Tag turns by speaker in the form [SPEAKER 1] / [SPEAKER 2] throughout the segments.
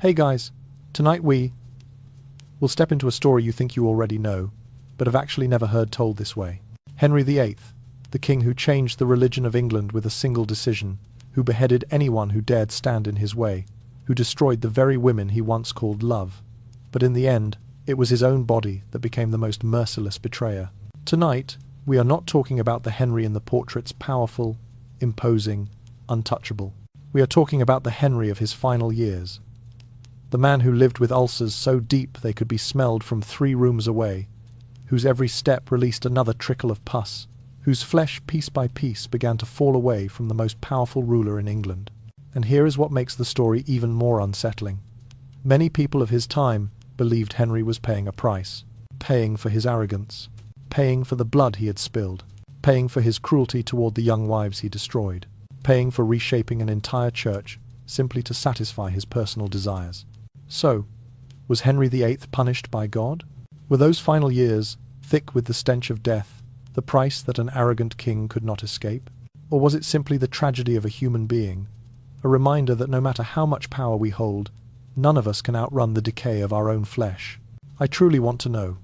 [SPEAKER 1] Hey guys, tonight we will step into a story you think you already know, but have actually never heard told this way. Henry VIII, the king who changed the religion of England with a single decision, who beheaded anyone who dared stand in his way, who destroyed the very women he once called love. But in the end, it was his own body that became the most merciless betrayer. Tonight, we are not talking about the Henry in the portraits powerful, imposing, untouchable. We are talking about the Henry of his final years. The man who lived with ulcers so deep they could be smelled from 3 rooms away, whose every step released another trickle of pus, whose flesh piece by piece began to fall away from the most powerful ruler in England. And here is what makes the story even more unsettling. Many people of his time believed Henry was paying a price, paying for his arrogance, paying for the blood he had spilled, paying for his cruelty toward the young wives he destroyed, paying for reshaping an entire church simply to satisfy his personal desires. So, was Henry VIII punished by God? Were those final years, thick with the stench of death, the price that an arrogant king could not escape? Or was it simply the tragedy of a human being, a reminder that no matter how much power we hold, none of us can outrun the decay of our own flesh? I truly want to know.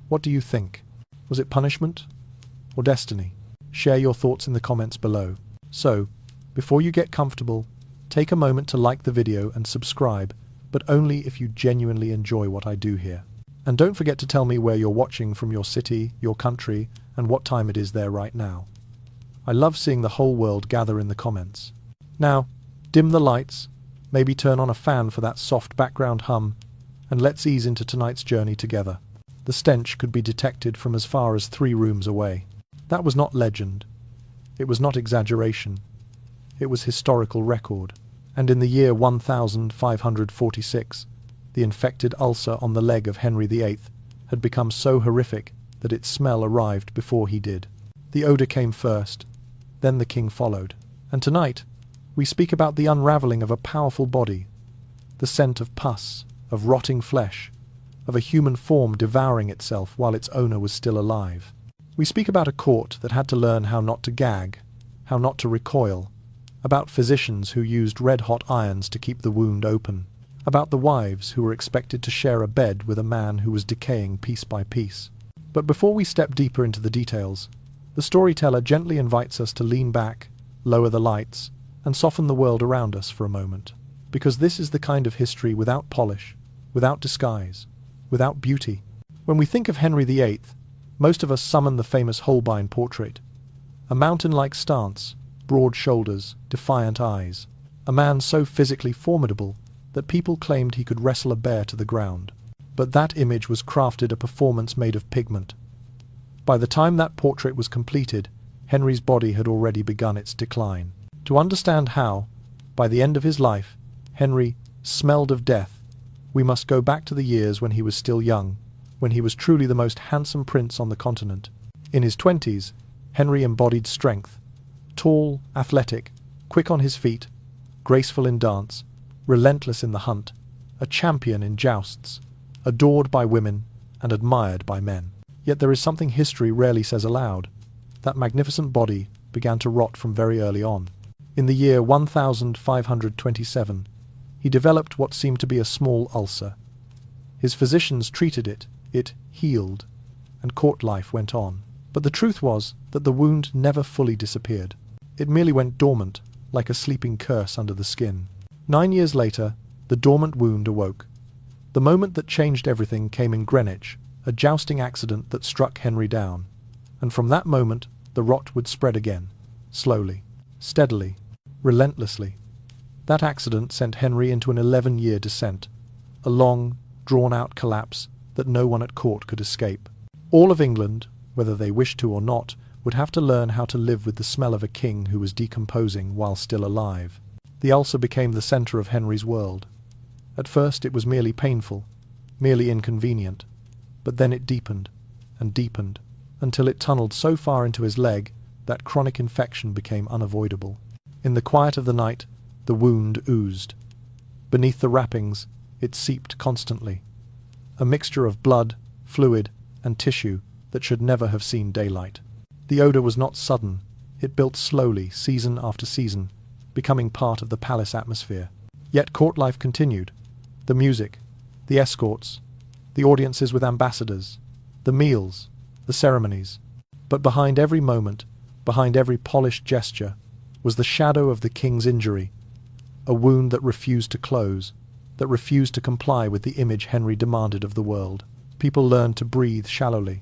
[SPEAKER 1] What do you think? Was it punishment or destiny? Share your thoughts in the comments below. So, before you get comfortable, take a moment to like the video and subscribe, but only if you genuinely enjoy what I do here. And don't forget to tell me where you're watching from, your city, your country, and what time it is there right now. I love seeing the whole world gather in the comments. Now, dim the lights, maybe turn on a fan for that soft background hum, and let's ease into tonight's journey together. The stench could be detected from as far as 3 rooms away. That was not legend. It was not exaggeration. It was historical record. And in the year 1546, the infected ulcer on the leg of Henry VIII had become so horrific that its smell arrived before he did. The odour came first, then the king followed. And tonight, we speak about the unravelling of a powerful body, the scent of pus, of rotting flesh, of a human form devouring itself while its owner was still alive. We speak about a court that had to learn how not to gag, how not to recoil, about physicians who used red-hot irons to keep the wound open, about the wives who were expected to share a bed with a man who was decaying piece by piece. But before we step deeper into the details, the storyteller gently invites us to lean back, lower the lights, and soften the world around us for a moment. Because this is the kind of history without polish, without disguise, without beauty. When we think of Henry VIII, most of us summon the famous Holbein portrait, a mountain-like stance, broad shoulders, defiant eyes, a man so physically formidable that people claimed he could wrestle a bear to the ground. But that image was crafted a performance made of pigment. By the time that portrait was completed, Henry's body had already begun its decline. To understand how, by the end of his life, Henry smelled of death, we must go back to the years when he was still young, when he was truly the most handsome prince on the continent. In his 20s, Henry embodied strength. Tall, athletic, quick on his feet, graceful in dance, relentless in the hunt, a champion in jousts, adored by women and admired by men. Yet there is something history rarely says aloud. That magnificent body began to rot from very early on. In the year 1527, he developed what seemed to be a small ulcer. His physicians treated it, it healed, and court life went on. But the truth was that the wound never fully disappeared. It merely went dormant, like a sleeping curse under the skin. 9 years later, the dormant wound awoke. The moment that changed everything came in Greenwich, a jousting accident that struck Henry down. And from that moment, the rot would spread again, slowly, steadily, relentlessly. That accident sent Henry into an 11-year descent, a long, drawn-out collapse that no one at court could escape. All of England, whether they wished to or not, would have to learn how to live with the smell of a king who was decomposing while still alive. The ulcer became the centre of Henry's world. At first it was merely painful, merely inconvenient, but then it deepened and deepened, until it tunneled so far into his leg that chronic infection became unavoidable. In the quiet of the night, the wound oozed. Beneath the wrappings, it seeped constantly, a mixture of blood, fluid, and tissue that should never have seen daylight. The odour was not sudden. It built slowly, season after season, becoming part of the palace atmosphere. Yet court life continued. The music, the escorts, the audiences with ambassadors, the meals, the ceremonies. But behind every moment, behind every polished gesture, was the shadow of the king's injury, a wound that refused to close, that refused to comply with the image Henry demanded of the world. People learned to breathe shallowly,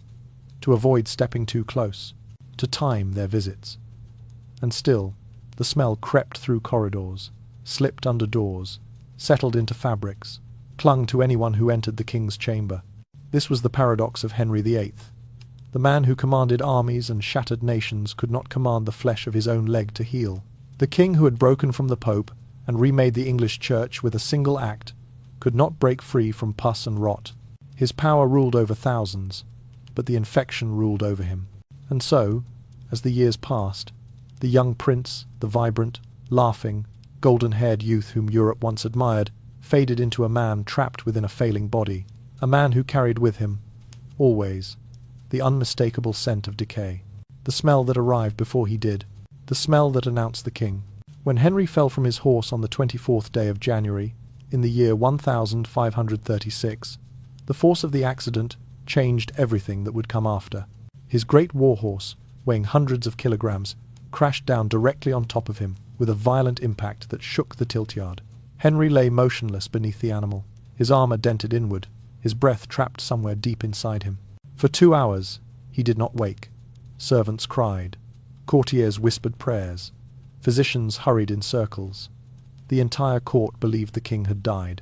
[SPEAKER 1] to avoid stepping too close, to time their visits. And still, the smell crept through corridors, slipped under doors, settled into fabrics, clung to anyone who entered the king's chamber. This was the paradox of Henry VIII. The man who commanded armies and shattered nations could not command the flesh of his own leg to heal. The king who had broken from the Pope and remade the English Church with a single act could not break free from pus and rot. His power ruled over thousands, but the infection ruled over him. And so, as the years passed, the young prince, the vibrant, laughing, golden-haired youth whom Europe once admired, faded into a man trapped within a failing body, a man who carried with him, always, the unmistakable scent of decay, the smell that arrived before he did, the smell that announced the king. When Henry fell from his horse on the 24th day of January, in the year 1536, the force of the accident changed everything that would come after. His great war horse, weighing hundreds of kilograms, crashed down directly on top of him with a violent impact that shook the tilt-yard. Henry lay motionless beneath the animal, his armor dented inward, his breath trapped somewhere deep inside him. For 2 hours he did not wake. Servants cried, courtiers whispered prayers, physicians hurried in circles. The entire court believed the king had died.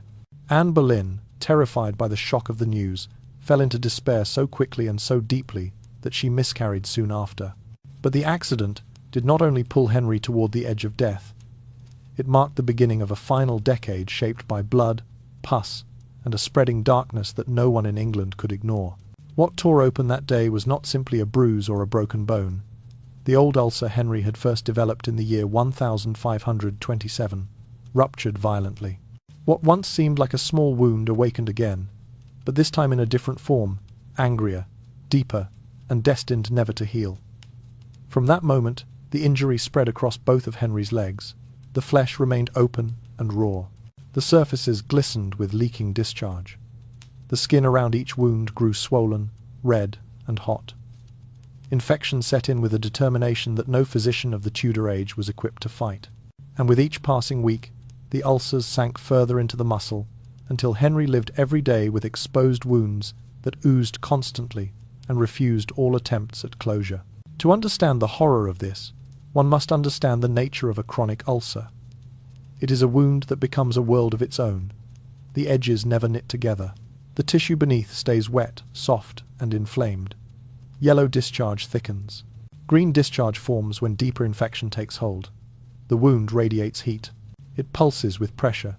[SPEAKER 1] Anne Boleyn, terrified by the shock of the news, fell into despair so quickly and so deeply that she miscarried soon after. But the accident did not only pull Henry toward the edge of death, it marked the beginning of a final decade shaped by blood, pus, and a spreading darkness that no one in England could ignore. What tore open that day was not simply a bruise or a broken bone. The old ulcer Henry had first developed in the year 1527 ruptured violently. What once seemed like a small wound awakened again, but this time in a different form, angrier, deeper, and destined never to heal. From that moment, the injury spread across both of Henry's legs. The flesh remained open and raw. The surfaces glistened with leaking discharge. The skin around each wound grew swollen, red, and hot. Infection set in with a determination that no physician of the Tudor age was equipped to fight. And with each passing week, the ulcers sank further into the muscle, until Henry lived every day with exposed wounds that oozed constantly and refused all attempts at closure. To understand the horror of this, one must understand the nature of a chronic ulcer. It is a wound that becomes a world of its own. The edges never knit together. The tissue beneath stays wet, soft, and inflamed. Yellow discharge thickens. Green discharge forms when deeper infection takes hold. The wound radiates heat. It pulses with pressure.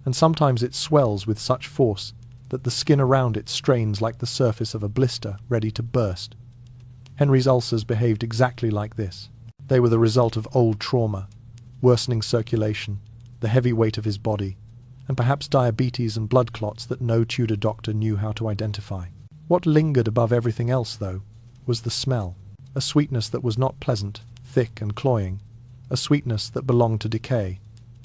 [SPEAKER 1] And sometimes it swells with such force that the skin around it strains like the surface of a blister ready to burst. Henry's ulcers behaved exactly like this. They were the result of old trauma, worsening circulation, the heavy weight of his body, and perhaps diabetes and blood clots that no Tudor doctor knew how to identify. What lingered above everything else, though, was the smell, a sweetness that was not pleasant, thick and cloying, a sweetness that belonged to decay.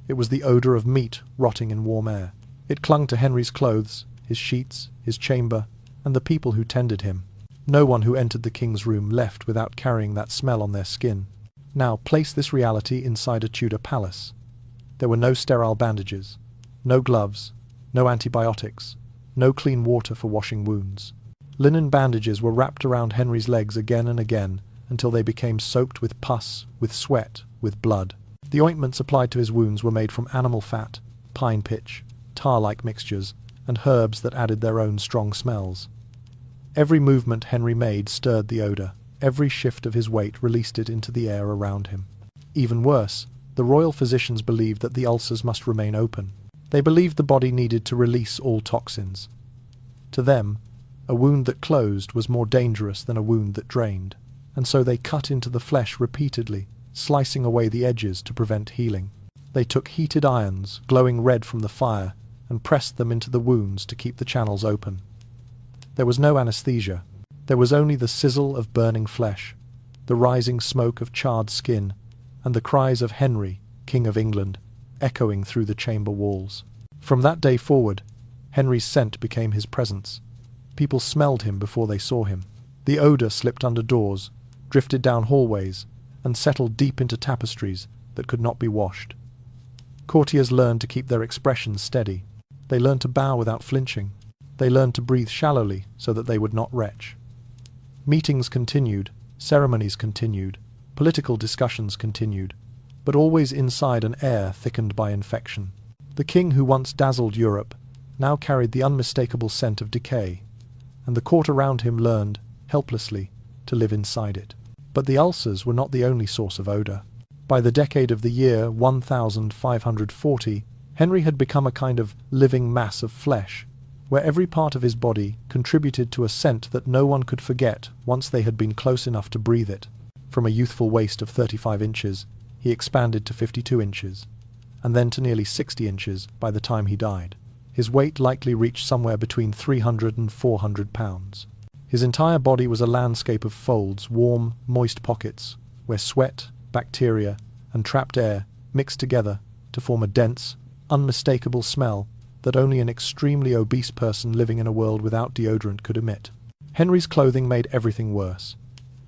[SPEAKER 1] It was the odor of meat rotting in warm air. It clung to Henry's clothes, his sheets, his chamber, and the people who tended him. No one who entered the king's room left without carrying that smell on their skin. Now place this reality inside a Tudor palace. There were no sterile bandages, no gloves, no antibiotics, no clean water for washing wounds. Linen bandages were wrapped around Henry's legs again and again until they became soaked with pus, with sweat, with blood. The ointments applied to his wounds were made from animal fat, pine pitch, tar-like mixtures, and herbs that added their own strong smells. Every movement Henry made stirred the odor. Every shift of his weight released it into the air around him. Even worse, the royal physicians believed that the ulcers must remain open. They believed the body needed to release all toxins. To them, a wound that closed was more dangerous than a wound that drained, and so they cut into the flesh repeatedly, slicing away the edges to prevent healing. They took heated irons, glowing red from the fire, and pressed them into the wounds to keep the channels open. There was no anesthesia. There was only the sizzle of burning flesh, the rising smoke of charred skin, and the cries of Henry, King of England, echoing through the chamber walls. From that day forward, Henry's scent became his presence. People smelled him before they saw him. The odour slipped under doors, drifted down hallways, and settled deep into tapestries that could not be washed. Courtiers learned to keep their expressions steady. They learned to bow without flinching. They learned to breathe shallowly so that they would not retch. Meetings continued, ceremonies continued, political discussions continued, but always inside an air thickened by infection. The king who once dazzled Europe now carried the unmistakable scent of decay, and the court around him learned, helplessly, to live inside it. But the ulcers were not the only source of odour. By the decade of the year 1540, Henry had become a kind of living mass of flesh, where every part of his body contributed to a scent that no one could forget once they had been close enough to breathe it. From a youthful waist of 35 inches, he expanded to 52 inches, and then to nearly 60 inches by the time he died. His weight likely reached somewhere between 300 and 400 pounds. His entire body was a landscape of folds, warm, moist pockets, where sweat, bacteria, and trapped air mixed together to form a dense, unmistakable smell that only an extremely obese person living in a world without deodorant could emit. Henry's clothing made everything worse.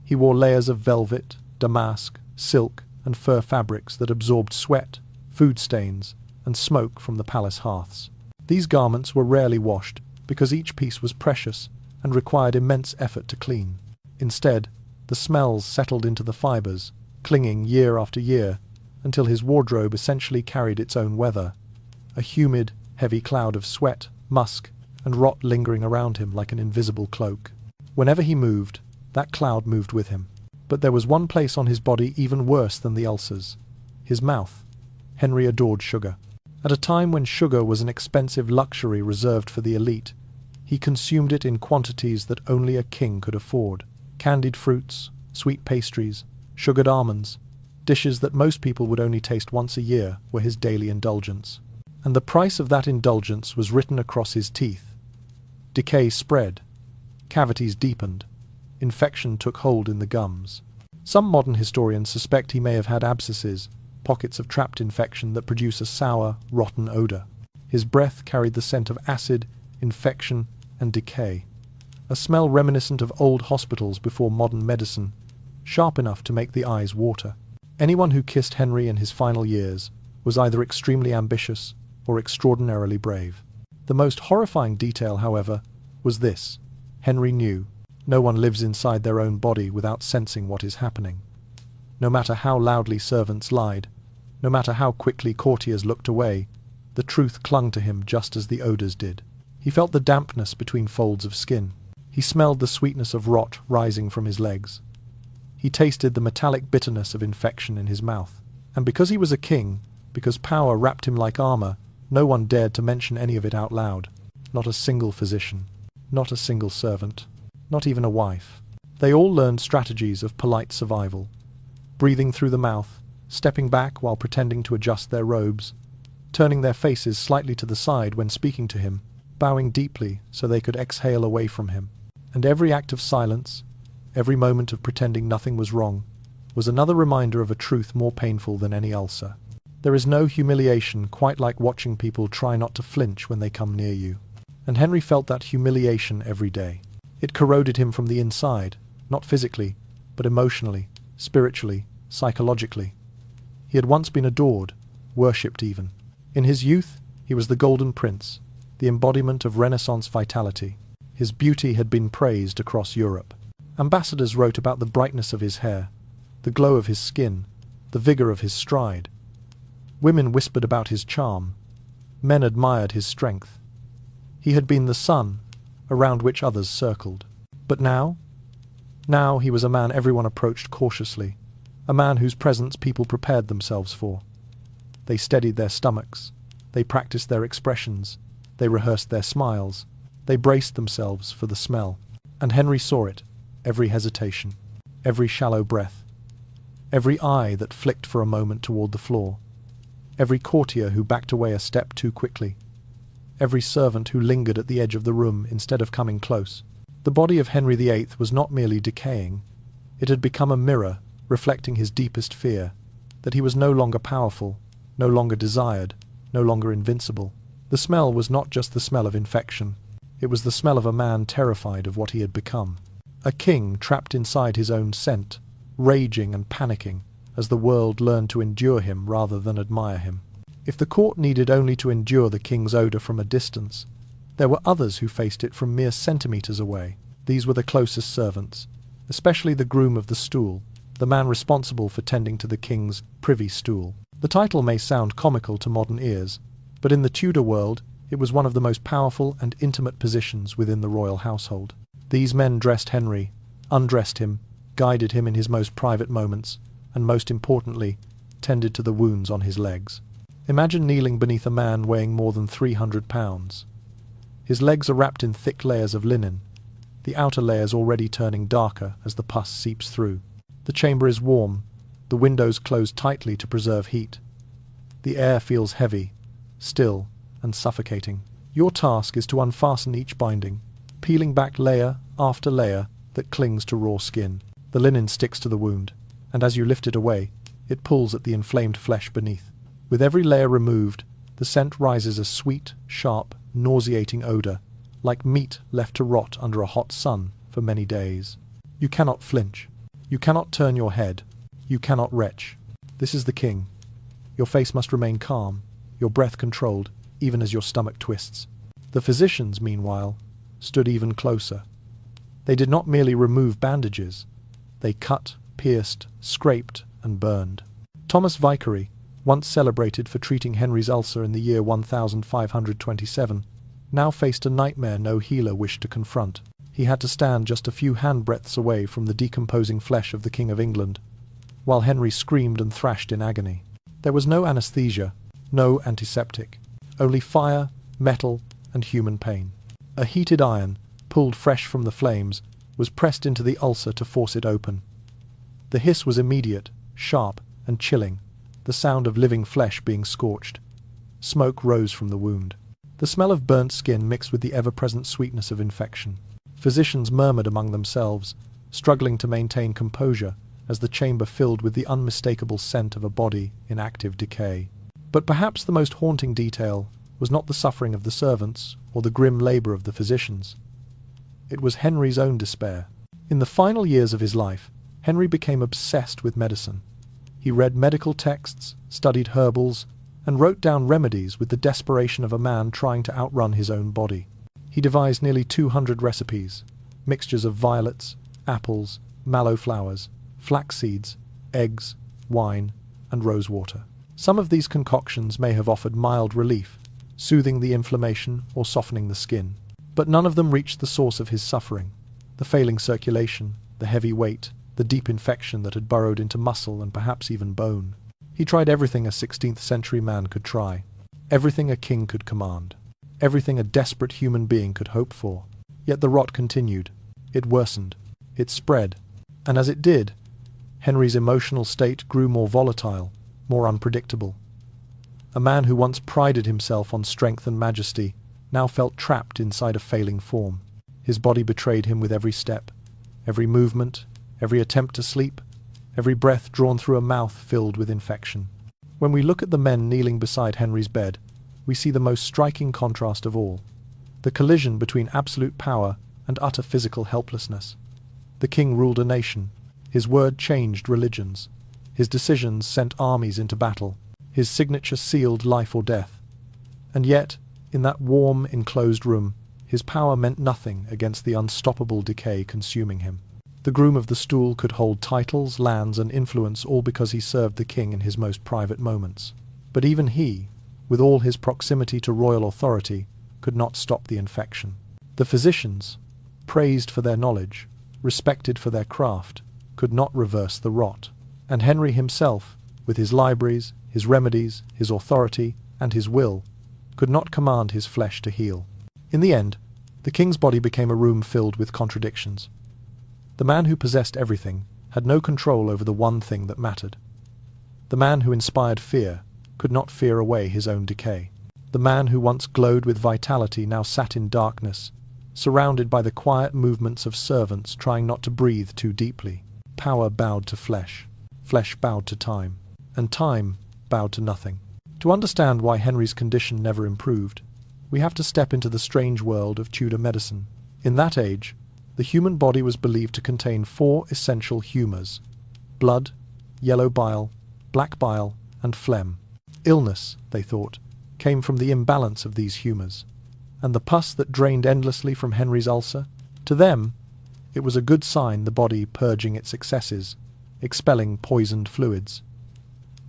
[SPEAKER 1] He wore layers of velvet, damask, silk, and fur fabrics that absorbed sweat, food stains, and smoke from the palace hearths. These garments were rarely washed because each piece was precious and required immense effort to clean. Instead, the smells settled into the fibres, clinging year after year, until his wardrobe essentially carried its own weather, a humid, heavy cloud of sweat, musk, and rot lingering around him like an invisible cloak. Whenever he moved, that cloud moved with him. But there was one place on his body even worse than the ulcers: his mouth. Henry adored sugar. At a time when sugar was an expensive luxury reserved for the elite, he consumed it in quantities that only a king could afford. Candied fruits, sweet pastries, sugared almonds, dishes that most people would only taste once a year were his daily indulgence. And the price of that indulgence was written across his teeth. Decay spread, cavities deepened, infection took hold in the gums. Some modern historians suspect he may have had abscesses, pockets of trapped infection that produce a sour, rotten odour. His breath carried the scent of acid, infection, and decay, a smell reminiscent of old hospitals before modern medicine, sharp enough to make the eyes water. Anyone who kissed Henry in his final years was either extremely ambitious or extraordinarily brave. The most horrifying detail, however, was this: Henry knew no one lives inside their own body without sensing what is happening. No matter how loudly servants lied, no matter how quickly courtiers looked away, the truth clung to him just as the odours did. He felt the dampness between folds of skin. He smelled the sweetness of rot rising from his legs. He tasted the metallic bitterness of infection in his mouth. And because he was a king, because power wrapped him like armour, no one dared to mention any of it out loud. Not a single physician, not a single servant, not even a wife. They all learned strategies of polite survival. Breathing through the mouth, stepping back while pretending to adjust their robes, turning their faces slightly to the side when speaking to him, bowing deeply so they could exhale away from him. And every act of silence, every moment of pretending nothing was wrong, was another reminder of a truth more painful than any ulcer. There is no humiliation quite like watching people try not to flinch when they come near you. And Henry felt that humiliation every day. It corroded him from the inside, not physically, but emotionally, spiritually, psychologically. He had once been adored, worshipped even. In his youth, he was the Golden Prince, the embodiment of Renaissance vitality. His beauty had been praised across Europe. Ambassadors wrote about the brightness of his hair, the glow of his skin, the vigour of his stride. Women whispered about his charm. Men admired his strength. He had been the sun, around which others circled. But now? Now he was a man everyone approached cautiously, a man whose presence people prepared themselves for. They steadied their stomachs. They practiced their expressions. They rehearsed their smiles. They braced themselves for the smell. And Henry saw it, every hesitation, every shallow breath, every eye that flicked for a moment toward the floor, every courtier who backed away a step too quickly, every servant who lingered at the edge of the room instead of coming close. The body of Henry VIII was not merely decaying. It had become a mirror reflecting his deepest fear, that he was no longer powerful, no longer desired, no longer invincible. The smell was not just the smell of infection. It was the smell of a man terrified of what he had become. A king trapped inside his own scent, raging and panicking as the world learned to endure him rather than admire him. If the court needed only to endure the king's odour from a distance, there were others who faced it from mere centimetres away. These were the closest servants, especially the groom of the stool, the man responsible for tending to the king's privy stool. The title may sound comical to modern ears, but in the Tudor world it was one of the most powerful and intimate positions within the royal household. These men dressed Henry, undressed him, guided him in his most private moments, and most importantly, tended to the wounds on his legs. Imagine kneeling beneath a man weighing more than 300 pounds. His legs are wrapped in thick layers of linen, the outer layers already turning darker as the pus seeps through. The chamber is warm, the windows closed tightly to preserve heat. The air feels heavy, still, and suffocating. Your task is to unfasten each binding, peeling back layer after layer that clings to raw skin. The linen sticks to the wound, and as you lift it away, it pulls at the inflamed flesh beneath. With every layer removed, the scent rises a sweet, sharp, nauseating odour, like meat left to rot under a hot sun for many days. You cannot flinch. You cannot turn your head. You cannot retch. This is the king. Your face must remain calm, your breath controlled, even as your stomach twists. The physicians, meanwhile, stood even closer. They did not merely remove bandages. They cut, pierced, scraped, and burned. Thomas Vicary, once celebrated for treating Henry's ulcer in the year 1527, now faced a nightmare no healer wished to confront. He had to stand just a few handbreadths away from the decomposing flesh of the King of England, while Henry screamed and thrashed in agony. There was no anesthesia, no antiseptic, only fire, metal, and human pain. A heated iron, pulled fresh from the flames, was pressed into the ulcer to force it open. The hiss was immediate, sharp, and chilling, the sound of living flesh being scorched. Smoke rose from the wound. The smell of burnt skin mixed with the ever-present sweetness of infection. Physicians murmured among themselves, struggling to maintain composure as the chamber filled with the unmistakable scent of a body in active decay. But perhaps the most haunting detail was not the suffering of the servants or the grim labour of the physicians. It was Henry's own despair. In the final years of his life, Henry became obsessed with medicine. He read medical texts, studied herbals, and wrote down remedies with the desperation of a man trying to outrun his own body. He devised nearly 200 recipes, mixtures of violets, apples, mallow flowers, flax seeds, eggs, wine, and rosewater. Some of these concoctions may have offered mild relief, soothing the inflammation or softening the skin, but none of them reached the source of his suffering: the failing circulation, the heavy weight, the deep infection that had burrowed into muscle and perhaps even bone. He tried everything a 16th century man could try, everything a king could command, everything a desperate human being could hope for. Yet the rot continued. It worsened. It spread. And as it did, Henry's emotional state grew more volatile, more unpredictable. A man who once prided himself on strength and majesty now felt trapped inside a failing form. His body betrayed him with every step, every movement, every attempt to sleep, every breath drawn through a mouth filled with infection. When we look at the men kneeling beside Henry's bed, we see the most striking contrast of all: the collision between absolute power and utter physical helplessness. The king ruled a nation. His word changed religions. His decisions sent armies into battle. His signature sealed life or death. And yet, in that warm, enclosed room, his power meant nothing against the unstoppable decay consuming him. The groom of the stool could hold titles, lands, and influence all because he served the king in his most private moments. But even he, with all his proximity to royal authority, could not stop the infection. The physicians, praised for their knowledge, respected for their craft, could not reverse the rot. And Henry himself, with his libraries, his remedies, his authority, and his will, could not command his flesh to heal. In the end, the king's body became a room filled with contradictions. The man who possessed everything had no control over the one thing that mattered. The man who inspired fear could not fear away his own decay. The man who once glowed with vitality now sat in darkness, surrounded by the quiet movements of servants trying not to breathe too deeply. Power bowed to flesh, flesh bowed to time, and time bowed to nothing. To understand why Henry's condition never improved, we have to step into the strange world of Tudor medicine. In that age, the human body was believed to contain 4 essential humours: blood, yellow bile, black bile, and phlegm. Illness, they thought, came from the imbalance of these humours, and the pus that drained endlessly from Henry's ulcer, to them, it was a good sign, the body purging its excesses, expelling poisoned fluids.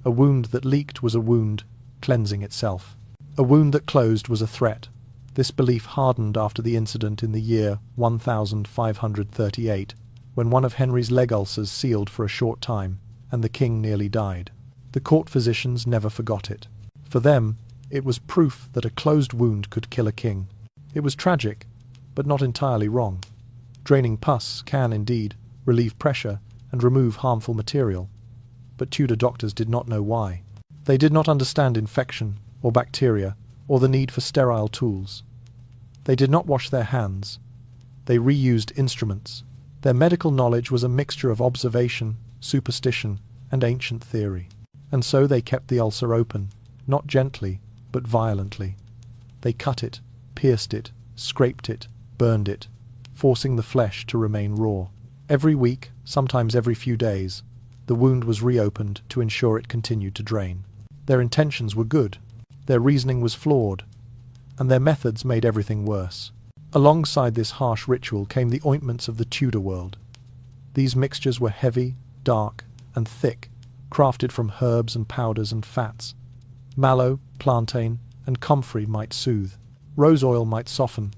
[SPEAKER 1] A wound that leaked was a wound cleansing itself. A wound that closed was a threat. This belief hardened after the incident in the year 1538, when one of Henry's leg ulcers sealed for a short time, and the king nearly died. The court physicians never forgot it. For them, it was proof that a closed wound could kill a king. It was tragic, but not entirely wrong. Draining pus can, indeed, relieve pressure and remove harmful material. But Tudor doctors did not know why. They did not understand infection, or bacteria, or the need for sterile tools. They did not wash their hands. They reused instruments. Their medical knowledge was a mixture of observation, superstition, and ancient theory. And so they kept the ulcer open, not gently, but violently. They cut it, pierced it, scraped it, burned it, forcing the flesh to remain raw. Every week, sometimes every few days, the wound was reopened to ensure it continued to drain. Their intentions were good, their reasoning was flawed, and their methods made everything worse. Alongside this harsh ritual came the ointments of the Tudor world. These mixtures were heavy, dark, and thick, crafted from herbs and powders and fats. Mallow, plantain, and comfrey might soothe. Rose oil might soften.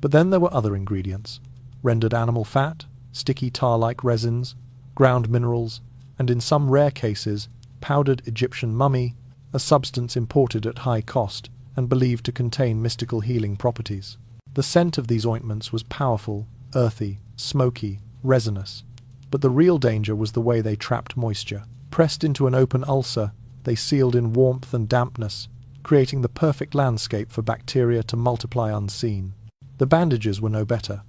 [SPEAKER 1] But then there were other ingredients: rendered animal fat, sticky tar-like resins, ground minerals, and in some rare cases, powdered Egyptian mummy, a substance imported at high cost and believed to contain mystical healing properties. The scent of these ointments was powerful, earthy, smoky, resinous. But the real danger was the way they trapped moisture. Pressed into an open ulcer, they sealed in warmth and dampness, creating the perfect landscape for bacteria to multiply unseen. The bandages were no better.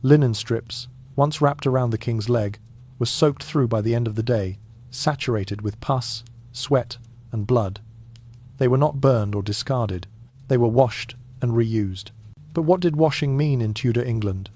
[SPEAKER 1] Linen strips, once wrapped around the king's leg, were soaked through by the end of the day, saturated with pus, sweat, and blood. They were not burned or discarded. They were washed and reused. But what did washing mean in Tudor England?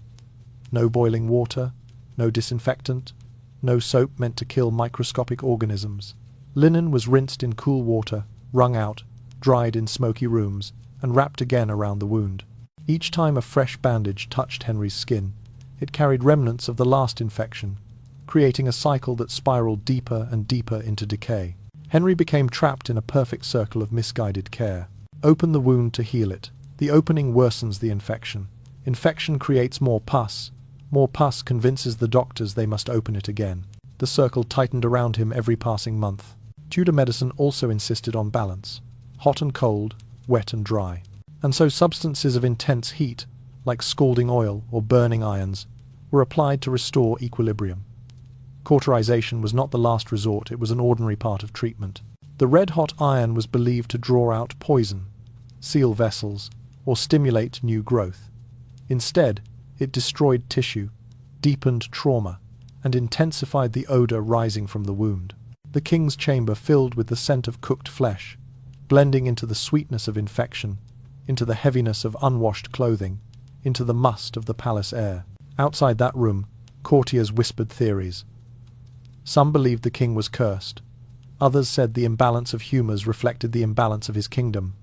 [SPEAKER 1] No boiling water, no disinfectant, no soap meant to kill microscopic organisms. Linen was rinsed in cool water, wrung out, dried in smoky rooms, and wrapped again around the wound. Each time a fresh bandage touched Henry's skin, it carried remnants of the last infection, creating a cycle that spiraled deeper and deeper into decay. Henry became trapped in a perfect circle of misguided care. Open the wound to heal it. The opening worsens the infection. Infection creates more pus. More pus convinces the doctors they must open it again. The circle tightened around him every passing month. Tudor medicine also insisted on balance. Hot and cold, wet and dry. And so substances of intense heat, like scalding oil or burning irons, were applied to restore equilibrium. Cauterization was not the last resort, it was an ordinary part of treatment. The red-hot iron was believed to draw out poison, seal vessels, or stimulate new growth. Instead, it destroyed tissue, deepened trauma, and intensified the odor rising from the wound. The king's chamber filled with the scent of cooked flesh, blending into the sweetness of infection, into the heaviness of unwashed clothing, into the must of the palace air. Outside that room, courtiers whispered theories. Some believed the king was cursed. Others said the imbalance of humours reflected the imbalance of his kingdom.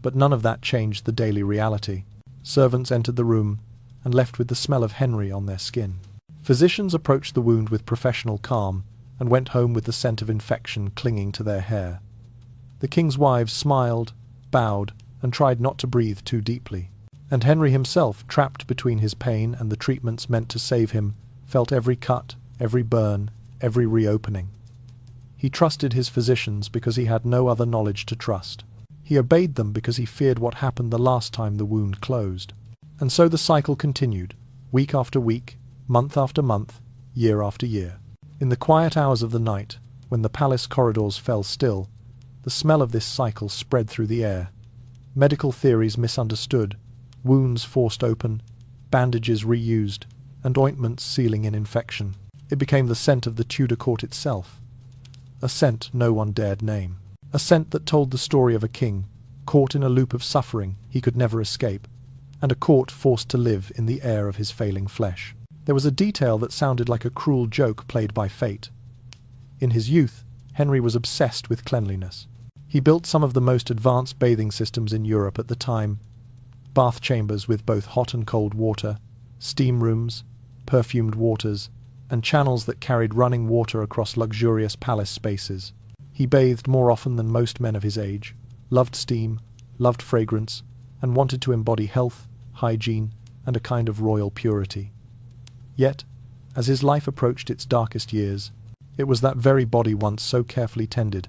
[SPEAKER 1] But none of that changed the daily reality. Servants entered the room and left with the smell of Henry on their skin. Physicians approached the wound with professional calm and went home with the scent of infection clinging to their hair. The king's wives smiled, bowed, and tried not to breathe too deeply. And Henry himself, trapped between his pain and the treatments meant to save him, felt every cut, every burn, every reopening. He trusted his physicians because he had no other knowledge to trust. He obeyed them because he feared what happened the last time the wound closed. And so the cycle continued, week after week, month after month, year after year. In the quiet hours of the night, when the palace corridors fell still, the smell of this cycle spread through the air. Medical theories misunderstood, wounds forced open, bandages reused, and ointments sealing in infection. It became the scent of the Tudor court itself, a scent no one dared name, a scent that told the story of a king caught in a loop of suffering he could never escape, and a court forced to live in the air of his failing flesh. There was a detail that sounded like a cruel joke played by fate. In his youth, Henry was obsessed with cleanliness. He built some of the most advanced bathing systems in Europe at the time: bath chambers with both hot and cold water, steam rooms, perfumed waters, and channels that carried running water across luxurious palace spaces. He bathed more often than most men of his age, loved steam, loved fragrance, and wanted to embody health, hygiene, and a kind of royal purity. Yet, as his life approached its darkest years, it was that very body once so carefully tended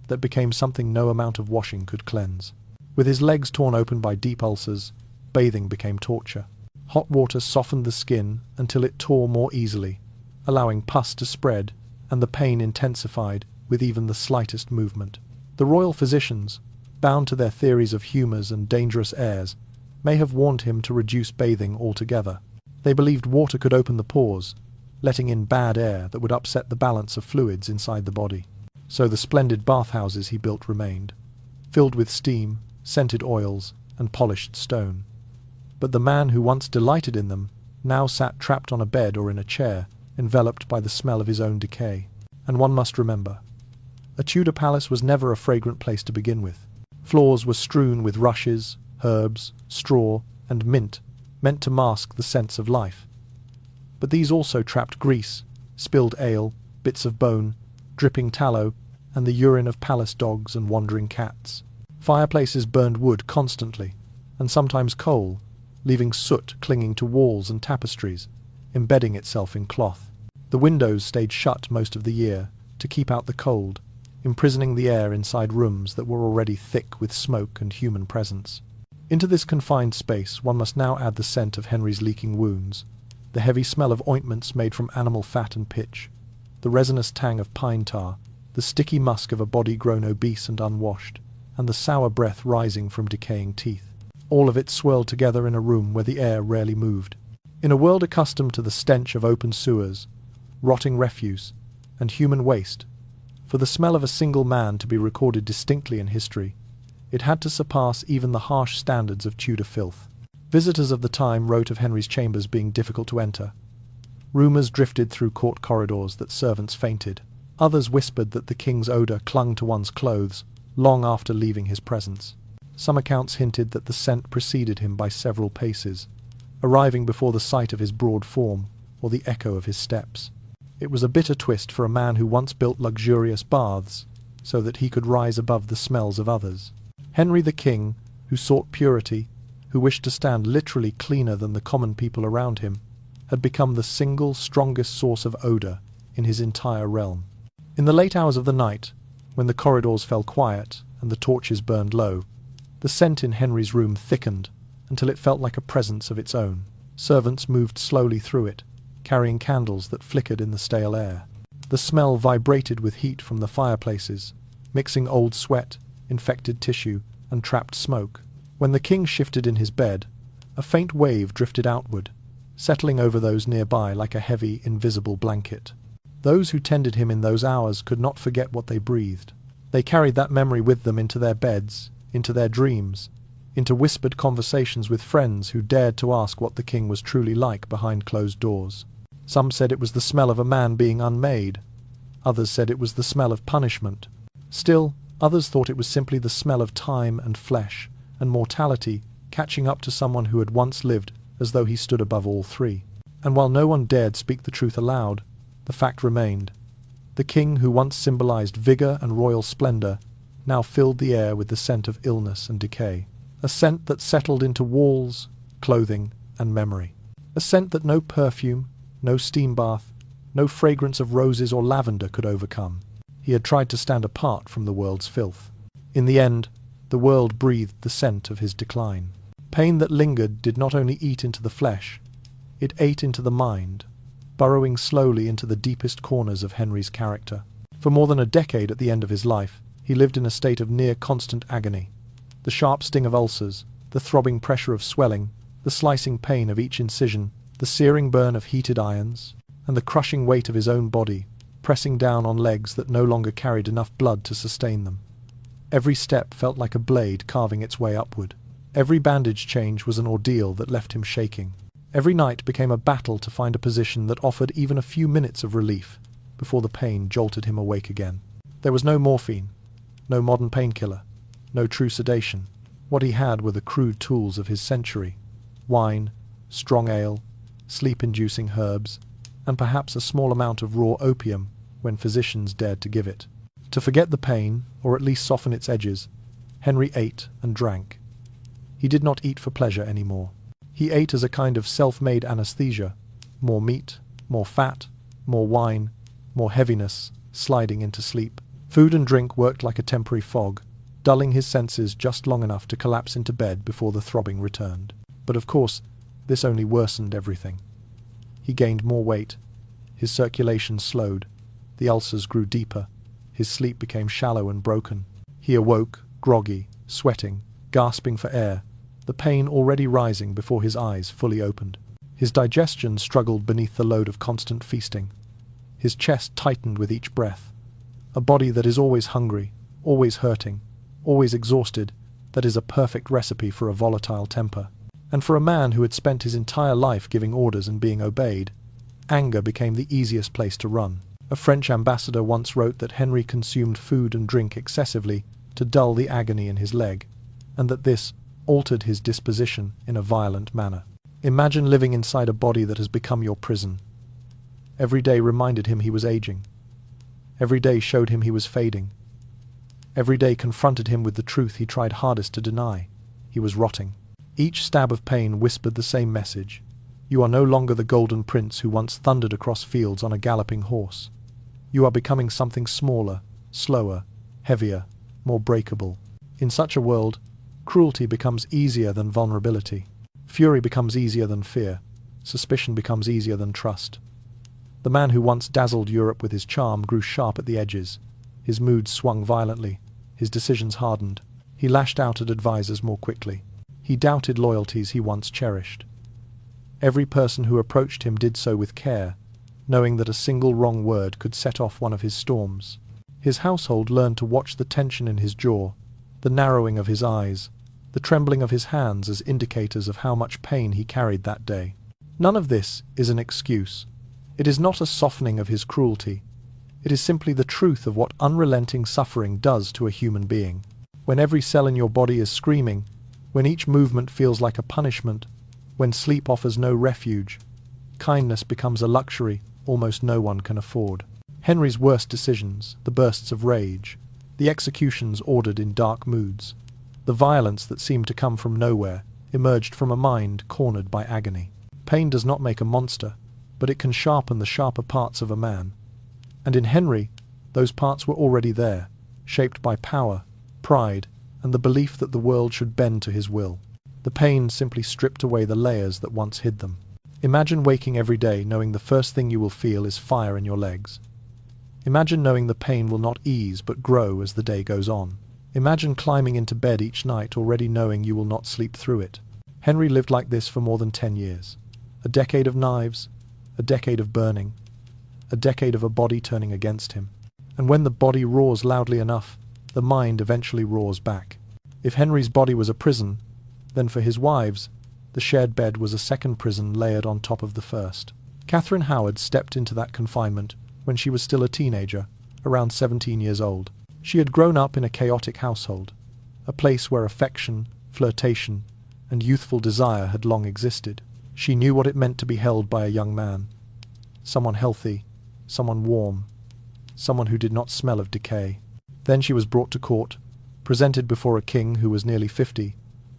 [SPEAKER 1] that became something no amount of washing could cleanse. With his legs torn open by deep ulcers, bathing became torture. Hot water softened the skin until it tore more easily, allowing pus to spread, and the pain intensified with even the slightest movement. The royal physicians, bound to their theories of humours and dangerous airs, may have warned him to reduce bathing altogether. They believed water could open the pores, letting in bad air that would upset the balance of fluids inside the body. So the splendid bathhouses he built remained, filled with steam, scented oils, and polished stone. But the man who once delighted in them now sat trapped on a bed or in a chair, enveloped by the smell of his own decay. And one must remember, a Tudor palace was never a fragrant place to begin with. Floors were strewn with rushes, herbs, straw, and mint, meant to mask the sense of life. But these also trapped grease, spilled ale, bits of bone, dripping tallow, and the urine of palace dogs and wandering cats. Fireplaces burned wood constantly, and sometimes coal, leaving soot clinging to walls and tapestries, embedding itself in cloth. The windows stayed shut most of the year to keep out the cold, imprisoning the air inside rooms that were already thick with smoke and human presence. Into this confined space one must now add the scent of Henry's leaking wounds, the heavy smell of ointments made from animal fat and pitch, the resinous tang of pine tar, the sticky musk of a body grown obese and unwashed, and the sour breath rising from decaying teeth. All of it swirled together in a room where the air rarely moved. In a world accustomed to the stench of open sewers, rotting refuse, and human waste, for the smell of a single man to be recorded distinctly in history, it had to surpass even the harsh standards of Tudor filth. Visitors of the time wrote of Henry's chambers being difficult to enter. Rumours drifted through court corridors that servants fainted. Others whispered that the king's odour clung to one's clothes long after leaving his presence. Some accounts hinted that the scent preceded him by several paces, arriving before the sight of his broad form or the echo of his steps. It was a bitter twist for a man who once built luxurious baths so that he could rise above the smells of others. Henry the King, who sought purity, who wished to stand literally cleaner than the common people around him, had become the single strongest source of odour in his entire realm. In the late hours of the night, when the corridors fell quiet and the torches burned low, the scent in Henry's room thickened until it felt like a presence of its own. Servants moved slowly through it, carrying candles that flickered in the stale air. The smell vibrated with heat from the fireplaces, mixing old sweat, infected tissue, and trapped smoke. When the king shifted in his bed, a faint wave drifted outward, settling over those nearby like a heavy, invisible blanket. Those who tended him in those hours could not forget what they breathed. They carried that memory with them into their beds, into their dreams, into whispered conversations with friends who dared to ask what the king was truly like behind closed doors. Some said it was the smell of a man being unmade. Others said it was the smell of punishment. Still, others thought it was simply the smell of time and flesh and mortality catching up to someone who had once lived as though he stood above all three. And while no one dared speak the truth aloud, the fact remained. The king who once symbolized vigor and royal splendor now filled the air with the scent of illness and decay, a scent that settled into walls, clothing, and memory, a scent that no perfume, no steam bath, no fragrance of roses or lavender could overcome. He had tried to stand apart from the world's filth. In the end, the world breathed the scent of his decline. Pain that lingered did not only eat into the flesh, it ate into the mind, burrowing slowly into the deepest corners of Henry's character. For more than a decade at the end of his life, he lived in a state of near-constant agony. The sharp sting of ulcers, the throbbing pressure of swelling, the slicing pain of each incision, the searing burn of heated irons, and the crushing weight of his own body, pressing down on legs that no longer carried enough blood to sustain them. Every step felt like a blade carving its way upward. Every bandage change was an ordeal that left him shaking. Every night became a battle to find a position that offered even a few minutes of relief before the pain jolted him awake again. There was no morphine, no modern painkiller, no true sedation. What he had were the crude tools of his century: wine, strong ale, sleep-inducing herbs, and perhaps a small amount of raw opium when physicians dared to give it. To forget the pain, or at least soften its edges, Henry ate and drank. He did not eat for pleasure anymore. He ate as a kind of self-made anesthesia: more meat, more fat, more wine, more heaviness, sliding into sleep. Food and drink worked like a temporary fog, dulling his senses just long enough to collapse into bed before the throbbing returned. But of course, this only worsened everything. He gained more weight. His circulation slowed. The ulcers grew deeper. His sleep became shallow and broken. He awoke, groggy, sweating, gasping for air, the pain already rising before his eyes fully opened. His digestion struggled beneath the load of constant feasting. His chest tightened with each breath. A body that is always hungry, always hurting, always exhausted, that is a perfect recipe for a volatile temper. And for a man who had spent his entire life giving orders and being obeyed, anger became the easiest place to run. A French ambassador once wrote that Henry consumed food and drink excessively to dull the agony in his leg, and that this altered his disposition in a violent manner. Imagine living inside a body that has become your prison. Every day reminded him he was aging. Every day showed him he was fading. Every day confronted him with the truth he tried hardest to deny. He was rotting. Each stab of pain whispered the same message: you are no longer the golden prince who once thundered across fields on a galloping horse. You are becoming something smaller, slower, heavier, more breakable. In such a world, cruelty becomes easier than vulnerability. Fury becomes easier than fear. Suspicion becomes easier than trust. The man who once dazzled Europe with his charm grew sharp at the edges. His moods swung violently. His decisions hardened. He lashed out at advisors more quickly. He doubted loyalties he once cherished. Every person who approached him did so with care, knowing that a single wrong word could set off one of his storms. His household learned to watch the tension in his jaw, the narrowing of his eyes, the trembling of his hands as indicators of how much pain he carried that day. None of this is an excuse. It is not a softening of his cruelty. It is simply the truth of what unrelenting suffering does to a human being. When every cell in your body is screaming, when each movement feels like a punishment, when sleep offers no refuge, kindness becomes a luxury almost no one can afford. Henry's worst decisions, the bursts of rage, the executions ordered in dark moods, the violence that seemed to come from nowhere, emerged from a mind cornered by agony. Pain does not make a monster, but it can sharpen the sharper parts of a man. And in Henry, those parts were already there, shaped by power, pride, and the belief that the world should bend to his will. The pain simply stripped away the layers that once hid them. Imagine waking every day knowing the first thing you will feel is fire in your legs. Imagine knowing the pain will not ease but grow as the day goes on. Imagine climbing into bed each night already knowing you will not sleep through it. Henry lived like this for more than 10 years. A decade of knives, a decade of burning, a decade of a body turning against him. And when the body roars loudly enough, the mind eventually roars back. If Henry's body was a prison, then for his wives, the shared bed was a second prison layered on top of the first. Catherine Howard stepped into that confinement when she was still a teenager, around 17 years old. She had grown up in a chaotic household, a place where affection, flirtation, and youthful desire had long existed. She knew what it meant to be held by a young man. Someone healthy, someone warm, someone who did not smell of decay. Then she was brought to court, presented before a king who was nearly 50,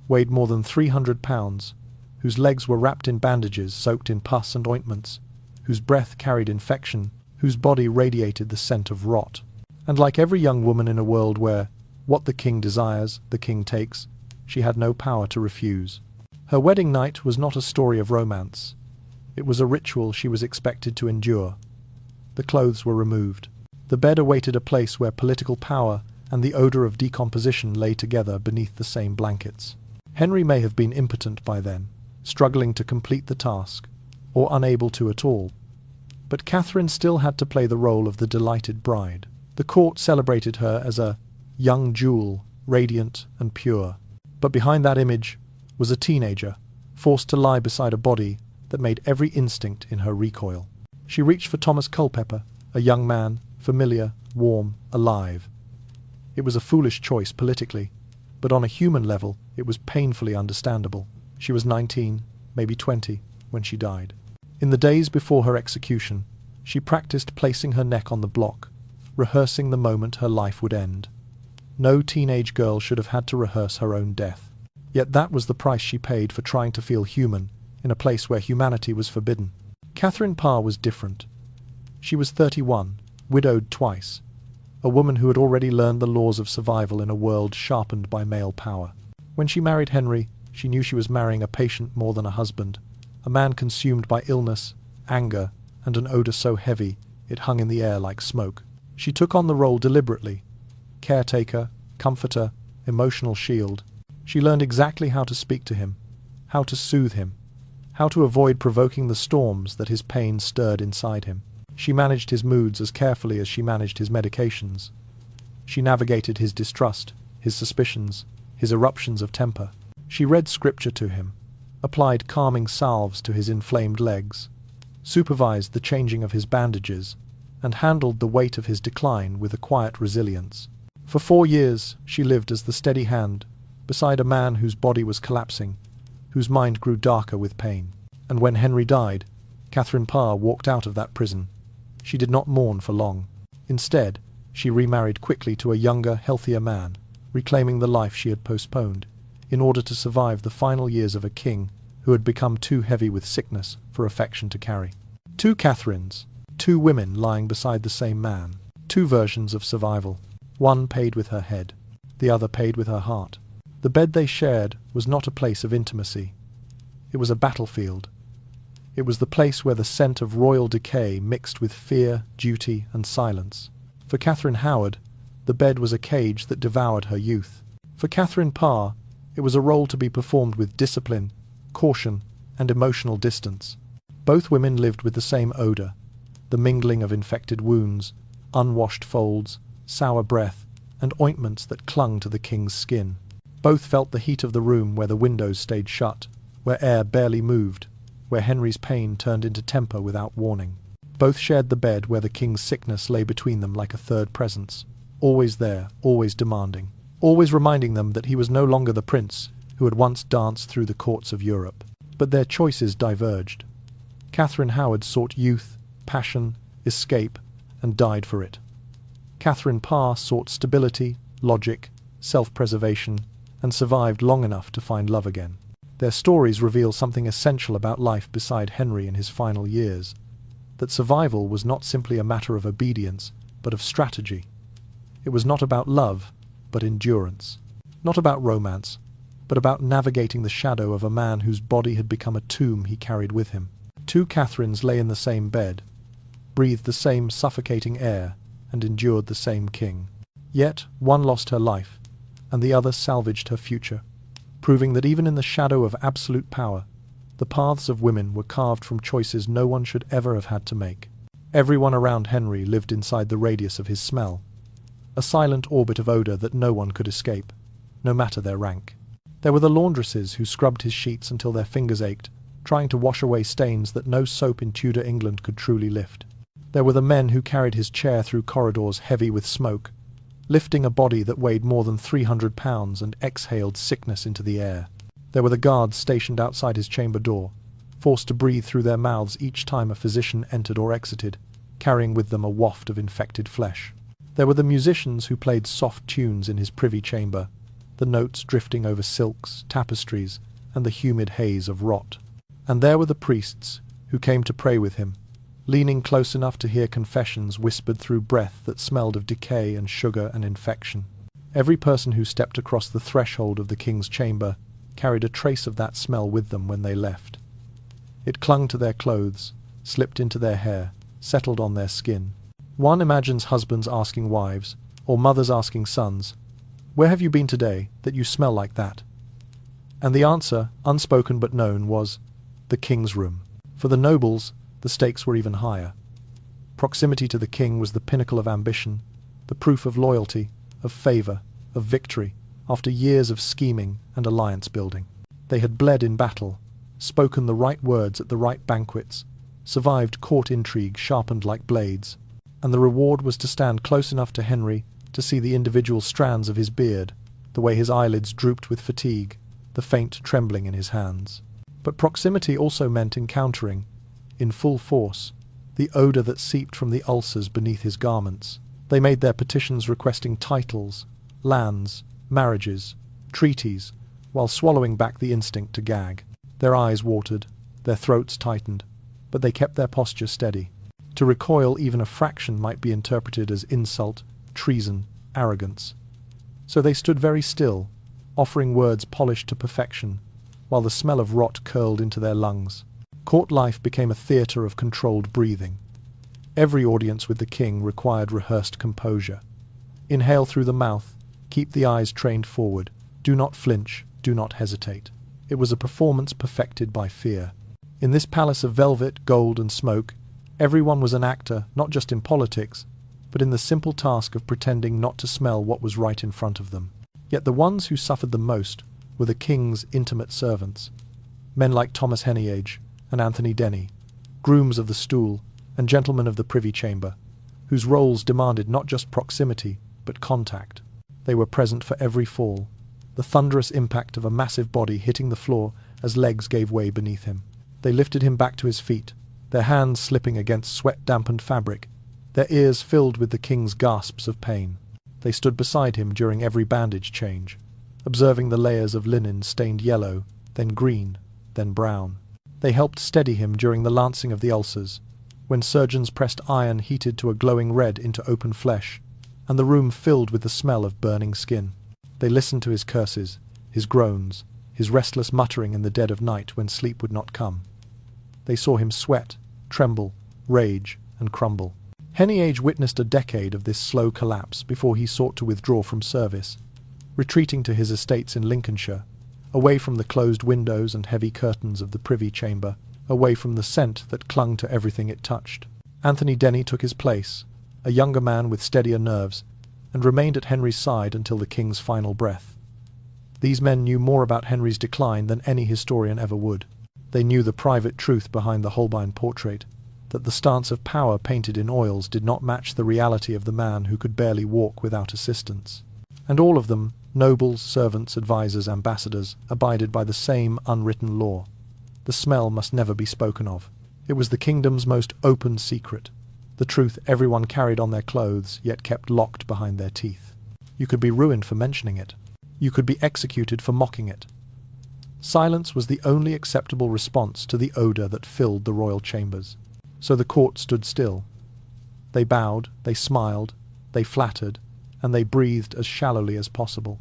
[SPEAKER 1] weighed more than 300 pounds, whose legs were wrapped in bandages soaked in pus and ointments, whose breath carried infection, whose body radiated the scent of rot. And like every young woman in a world where what the king desires, the king takes, she had no power to refuse. Her wedding night was not a story of romance. It was a ritual she was expected to endure. The clothes were removed. The bed awaited a place where political power and the odor of decomposition lay together beneath the same blankets. Henry may have been impotent by then, struggling to complete the task, or unable to at all. But Catherine still had to play the role of the delighted bride. The court celebrated her as a young jewel, radiant and pure. But behind that image was a teenager, forced to lie beside a body that made every instinct in her recoil. She reached for Thomas Culpeper, a young man, familiar, warm, alive. It was a foolish choice politically, but on a human level it was painfully understandable. She was 19, maybe 20, when she died. In the days before her execution, she practiced placing her neck on the block, rehearsing the moment her life would end. No teenage girl should have had to rehearse her own death. Yet that was the price she paid for trying to feel human in a place where humanity was forbidden. Catherine Parr was different. She was 31, widowed twice, a woman who had already learned the laws of survival in a world sharpened by male power. When she married Henry, she knew she was marrying a patient more than a husband, a man consumed by illness, anger, and an odor so heavy it hung in the air like smoke. She took on the role deliberately. Caretaker, comforter, emotional shield. She learned exactly how to speak to him, how to soothe him, how to avoid provoking the storms that his pain stirred inside him. She managed his moods as carefully as she managed his medications. She navigated his distrust, his suspicions, his eruptions of temper. She read scripture to him, applied calming salves to his inflamed legs, supervised the changing of his bandages, and handled the weight of his decline with a quiet resilience. For 4 years she lived as the steady hand, beside a man whose body was collapsing, whose mind grew darker with pain. And when Henry died, Catherine Parr walked out of that prison. She did not mourn for long. Instead, she remarried quickly to a younger, healthier man, reclaiming the life she had postponed, in order to survive the final years of a king who had become too heavy with sickness for affection to carry. 2 Catherines, 2 women lying beside the same man, 2 versions of survival. One paid with her head, the other paid with her heart. The bed they shared was not a place of intimacy. It was a battlefield. It was the place where the scent of royal decay mixed with fear, duty, and silence. For Catherine Howard, the bed was a cage that devoured her youth. For Catherine Parr, it was a role to be performed with discipline, caution, and emotional distance. Both women lived with the same odor, the mingling of infected wounds, unwashed folds, sour breath, and ointments that clung to the king's skin. Both felt the heat of the room where the windows stayed shut, where air barely moved, where Henry's pain turned into temper without warning. Both shared the bed where the king's sickness lay between them like a third presence, always there, always demanding, always reminding them that he was no longer the prince who had once danced through the courts of Europe. But their choices diverged. Catherine Howard sought youth, passion, escape, and died for it. Catherine Parr sought stability, logic, self-preservation, and survived long enough to find love again. Their stories reveal something essential about life beside Henry in his final years, that survival was not simply a matter of obedience, but of strategy. It was not about love, but endurance. Not about romance, but about navigating the shadow of a man whose body had become a tomb he carried with him. 2 Catherines lay in the same bed, breathed the same suffocating air, and endured the same king. Yet one lost her life, and the other salvaged her future, proving that even in the shadow of absolute power, the paths of women were carved from choices no one should ever have had to make. Everyone around Henry lived inside the radius of his smell, a silent orbit of odor that no one could escape, no matter their rank. There were the laundresses who scrubbed his sheets until their fingers ached, trying to wash away stains that no soap in Tudor England could truly lift. There were the men who carried his chair through corridors heavy with smoke, lifting a body that weighed more than 300 pounds and exhaled sickness into the air. There were the guards stationed outside his chamber door, forced to breathe through their mouths each time a physician entered or exited, carrying with them a waft of infected flesh. There were the musicians who played soft tunes in his privy chamber, the notes drifting over silks, tapestries, and the humid haze of rot. And there were the priests who came to pray with him, leaning close enough to hear confessions whispered through breath that smelled of decay and sugar and infection. Every person who stepped across the threshold of the king's chamber carried a trace of that smell with them when they left. It clung to their clothes, slipped into their hair, settled on their skin. One imagines husbands asking wives, or mothers asking sons, "Where have you been today, that you smell like that?" And the answer, unspoken but known, was, the king's room. For the nobles, the stakes were even higher. Proximity to the king was the pinnacle of ambition, the proof of loyalty, of favour, of victory after years of scheming and alliance building. They had bled in battle, spoken the right words at the right banquets, survived court intrigue sharpened like blades, and the reward was to stand close enough to Henry to see the individual strands of his beard, the way his eyelids drooped with fatigue, the faint trembling in his hands. But proximity also meant encountering, in full force, the odour that seeped from the ulcers beneath his garments. They made their petitions requesting titles, lands, marriages, treaties, while swallowing back the instinct to gag. Their eyes watered, their throats tightened, but they kept their posture steady. To recoil even a fraction might be interpreted as insult, treason, arrogance. So they stood very still, offering words polished to perfection, while the smell of rot curled into their lungs. Court life became a theatre of controlled breathing. Every audience with the king required rehearsed composure. Inhale through the mouth, keep the eyes trained forward, do not flinch, do not hesitate. It was a performance perfected by fear. In this palace of velvet, gold, and smoke, everyone was an actor, not just in politics, but in the simple task of pretending not to smell what was right in front of them. Yet the ones who suffered the most were the king's intimate servants, men like Thomas Heneage and Anthony Denny, grooms of the stool and gentlemen of the privy chamber, whose roles demanded not just proximity, but contact. They were present for every fall, the thunderous impact of a massive body hitting the floor as legs gave way beneath him. They lifted him back to his feet, their hands slipping against sweat-dampened fabric, their ears filled with the king's gasps of pain. They stood beside him during every bandage change, observing the layers of linen stained yellow, then green, then brown. They helped steady him during the lancing of the ulcers, when surgeons pressed iron heated to a glowing red into open flesh, and the room filled with the smell of burning skin. They listened to his curses, his groans, his restless muttering in the dead of night when sleep would not come. They saw him sweat, tremble, rage, and crumble. Heneage witnessed a decade of this slow collapse before he sought to withdraw from service, retreating to his estates in Lincolnshire, away from the closed windows and heavy curtains of the privy chamber, away from the scent that clung to everything it touched. Anthony Denny took his place, a younger man with steadier nerves, and remained at Henry's side until the king's final breath. These men knew more about Henry's decline than any historian ever would. They knew the private truth behind the Holbein portrait, that the stance of power painted in oils did not match the reality of the man who could barely walk without assistance. And all of them, nobles, servants, advisers, ambassadors, abided by the same unwritten law. The smell must never be spoken of. It was the kingdom's most open secret, the truth everyone carried on their clothes yet kept locked behind their teeth. You could be ruined for mentioning it. You could be executed for mocking it. Silence was the only acceptable response to the odour that filled the royal chambers. So the court stood still. They bowed, they smiled, they flattered, and they breathed as shallowly as possible.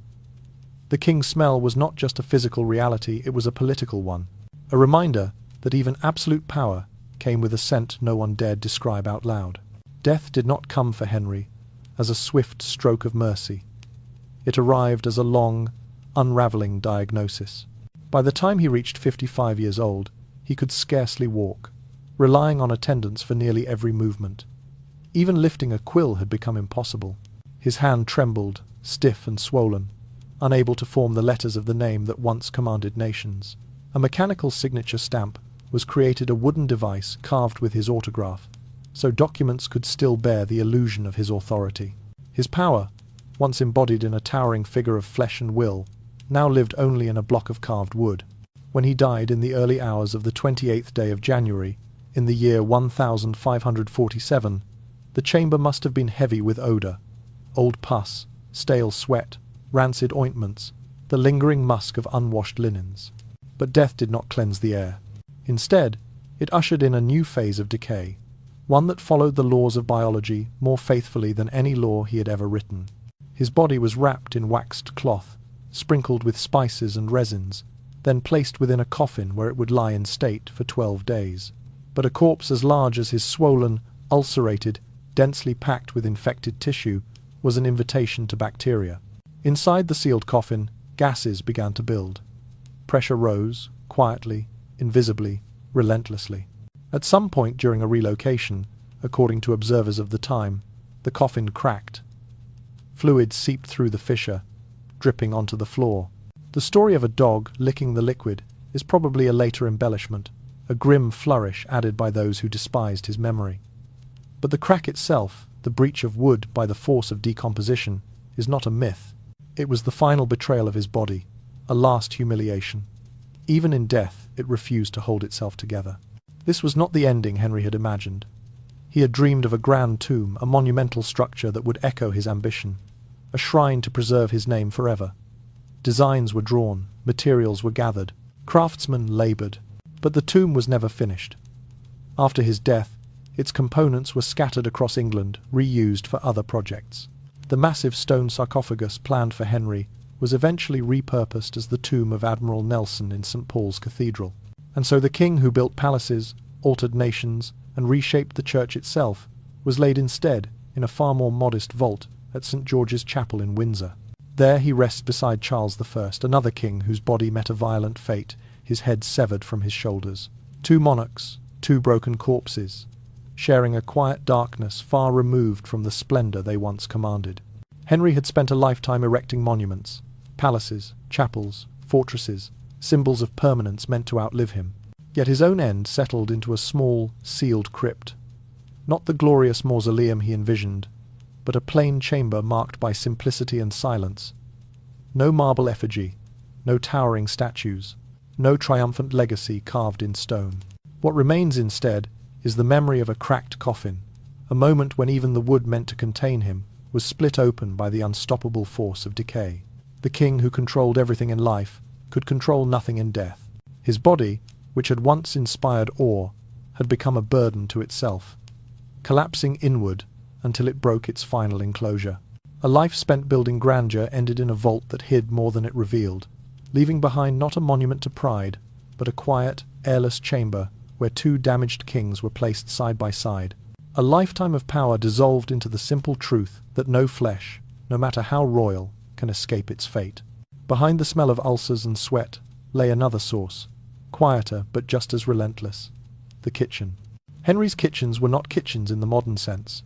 [SPEAKER 1] The king's smell was not just a physical reality, it was a political one, a reminder that even absolute power came with a scent no one dared describe out loud. Death did not come for Henry as a swift stroke of mercy. It arrived as a long, unravelling diagnosis. By the time he reached 55 years old, he could scarcely walk, relying on attendants for nearly every movement. Even lifting a quill had become impossible. His hand trembled, stiff and swollen, unable to form the letters of the name that once commanded nations. A mechanical signature stamp was created, a wooden device carved with his autograph, so documents could still bear the illusion of his authority. His power, once embodied in a towering figure of flesh and will, now lived only in a block of carved wood. When he died in the early hours of the 28th day of January, in the year 1547, the chamber must have been heavy with odour, old pus, stale sweat, rancid ointments, the lingering musk of unwashed linens. But death did not cleanse the air. Instead, it ushered in a new phase of decay, one that followed the laws of biology more faithfully than any law he had ever written. His body was wrapped in waxed cloth, sprinkled with spices and resins, then placed within a coffin where it would lie in state for 12 days. But a corpse as large as his swollen, ulcerated, densely packed with infected tissue was an invitation to bacteria. Inside the sealed coffin, gases began to build. Pressure rose, quietly, invisibly, relentlessly. At some point during a relocation, according to observers of the time, the coffin cracked. Fluid seeped through the fissure, dripping onto the floor. The story of a dog licking the liquid is probably a later embellishment, a grim flourish added by those who despised his memory. But the crack itself, the breach of wood by the force of decomposition, is not a myth. It was the final betrayal of his body, a last humiliation. Even in death, it refused to hold itself together. This was not the ending Henry had imagined. He had dreamed of a grand tomb, a monumental structure that would echo his ambition, a shrine to preserve his name forever. Designs were drawn, materials were gathered, craftsmen laboured, but the tomb was never finished. After his death, its components were scattered across England, reused for other projects. The massive stone sarcophagus planned for Henry was eventually repurposed as the tomb of Admiral Nelson in St. Paul's Cathedral. And so the king who built palaces, altered nations, and reshaped the church itself was laid instead in a far more modest vault at St. George's Chapel in Windsor. There he rests beside Charles I, another king whose body met a violent fate, his head severed from his shoulders. Two monarchs, two broken corpses, sharing a quiet darkness far removed from the splendour they once commanded. Henry had spent a lifetime erecting monuments, palaces, chapels, fortresses, symbols of permanence meant to outlive him. Yet his own end settled into a small, sealed crypt. Not the glorious mausoleum he envisioned, but a plain chamber marked by simplicity and silence. No marble effigy, no towering statues, no triumphant legacy carved in stone. What remains instead is the memory of a cracked coffin, a moment when even the wood meant to contain him was split open by the unstoppable force of decay. The king who controlled everything in life could control nothing in death. His body, which had once inspired awe, had become a burden to itself, collapsing inward until it broke its final enclosure. A life spent building grandeur ended in a vault that hid more than it revealed, leaving behind not a monument to pride, but a quiet, airless chamber where two damaged kings were placed side by side. A lifetime of power dissolved into the simple truth that no flesh, no matter how royal, can escape its fate. Behind the smell of ulcers and sweat lay another source, quieter but just as relentless: the kitchen. Henry's kitchens were not kitchens in the modern sense.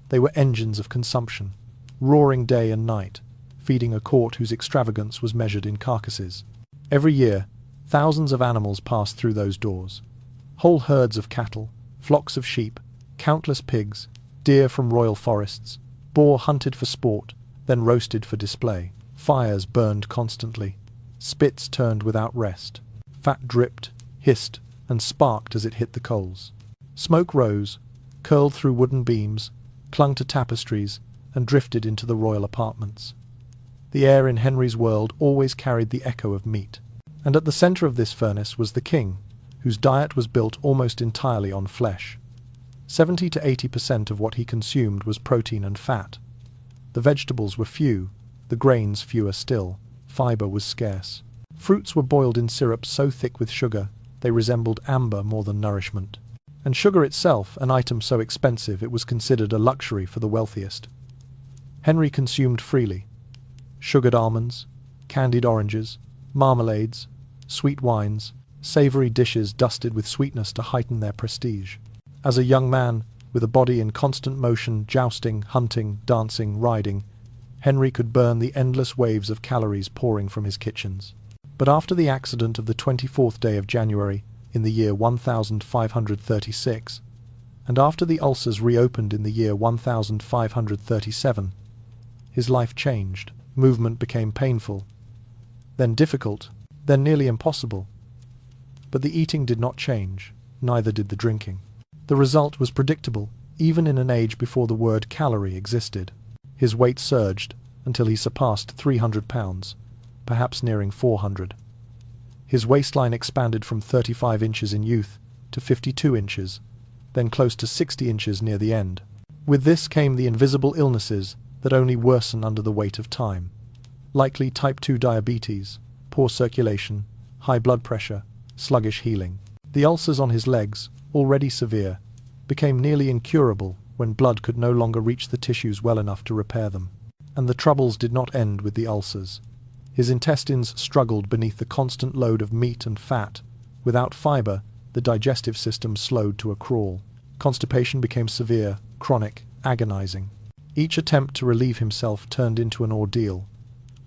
[SPEAKER 1] They were engines of consumption, roaring day and night, feeding a court whose extravagance was measured in carcasses. Every year, thousands of animals passed through those doors. Whole herds of cattle, flocks of sheep, countless pigs, deer from royal forests, boar hunted for sport, then roasted for display. Fires burned constantly. Spits turned without rest. Fat dripped, hissed, and sparked as it hit the coals. Smoke rose, curled through wooden beams, clung to tapestries, and drifted into the royal apartments. The air in Henry's world always carried the echo of meat. And at the centre of this furnace was the king, whose diet was built almost entirely on flesh. 70 to 80% of what he consumed was protein and fat. The vegetables were few, the grains fewer still, fibre was scarce. Fruits were boiled in syrup so thick with sugar they resembled amber more than nourishment. And sugar itself, an item so expensive it was considered a luxury for the wealthiest. Henry consumed freely. Sugared almonds, candied oranges, marmalades, sweet wines, savoury dishes dusted with sweetness to heighten their prestige. As a young man, with a body in constant motion, jousting, hunting, dancing, riding, Henry could burn the endless waves of calories pouring from his kitchens. But after the accident of the 24th day of January, in the year 1536, and after the ulcers reopened in the year 1537, his life changed. Movement became painful, then difficult, then nearly impossible. But the eating did not change, neither did the drinking. The result was predictable, even in an age before the word calorie existed. His weight surged until he surpassed 300 pounds, perhaps nearing 400. His waistline expanded from 35 inches in youth to 52 inches, then close to 60 inches near the end. With this came the invisible illnesses that only worsen under the weight of time. Likely type 2 diabetes, poor circulation, high blood pressure, sluggish healing. The ulcers on his legs, already severe, became nearly incurable when blood could no longer reach the tissues well enough to repair them. And the troubles did not end with the ulcers. His intestines struggled beneath the constant load of meat and fat. Without fibre, the digestive system slowed to a crawl. Constipation became severe, chronic, agonizing. Each attempt to relieve himself turned into an ordeal.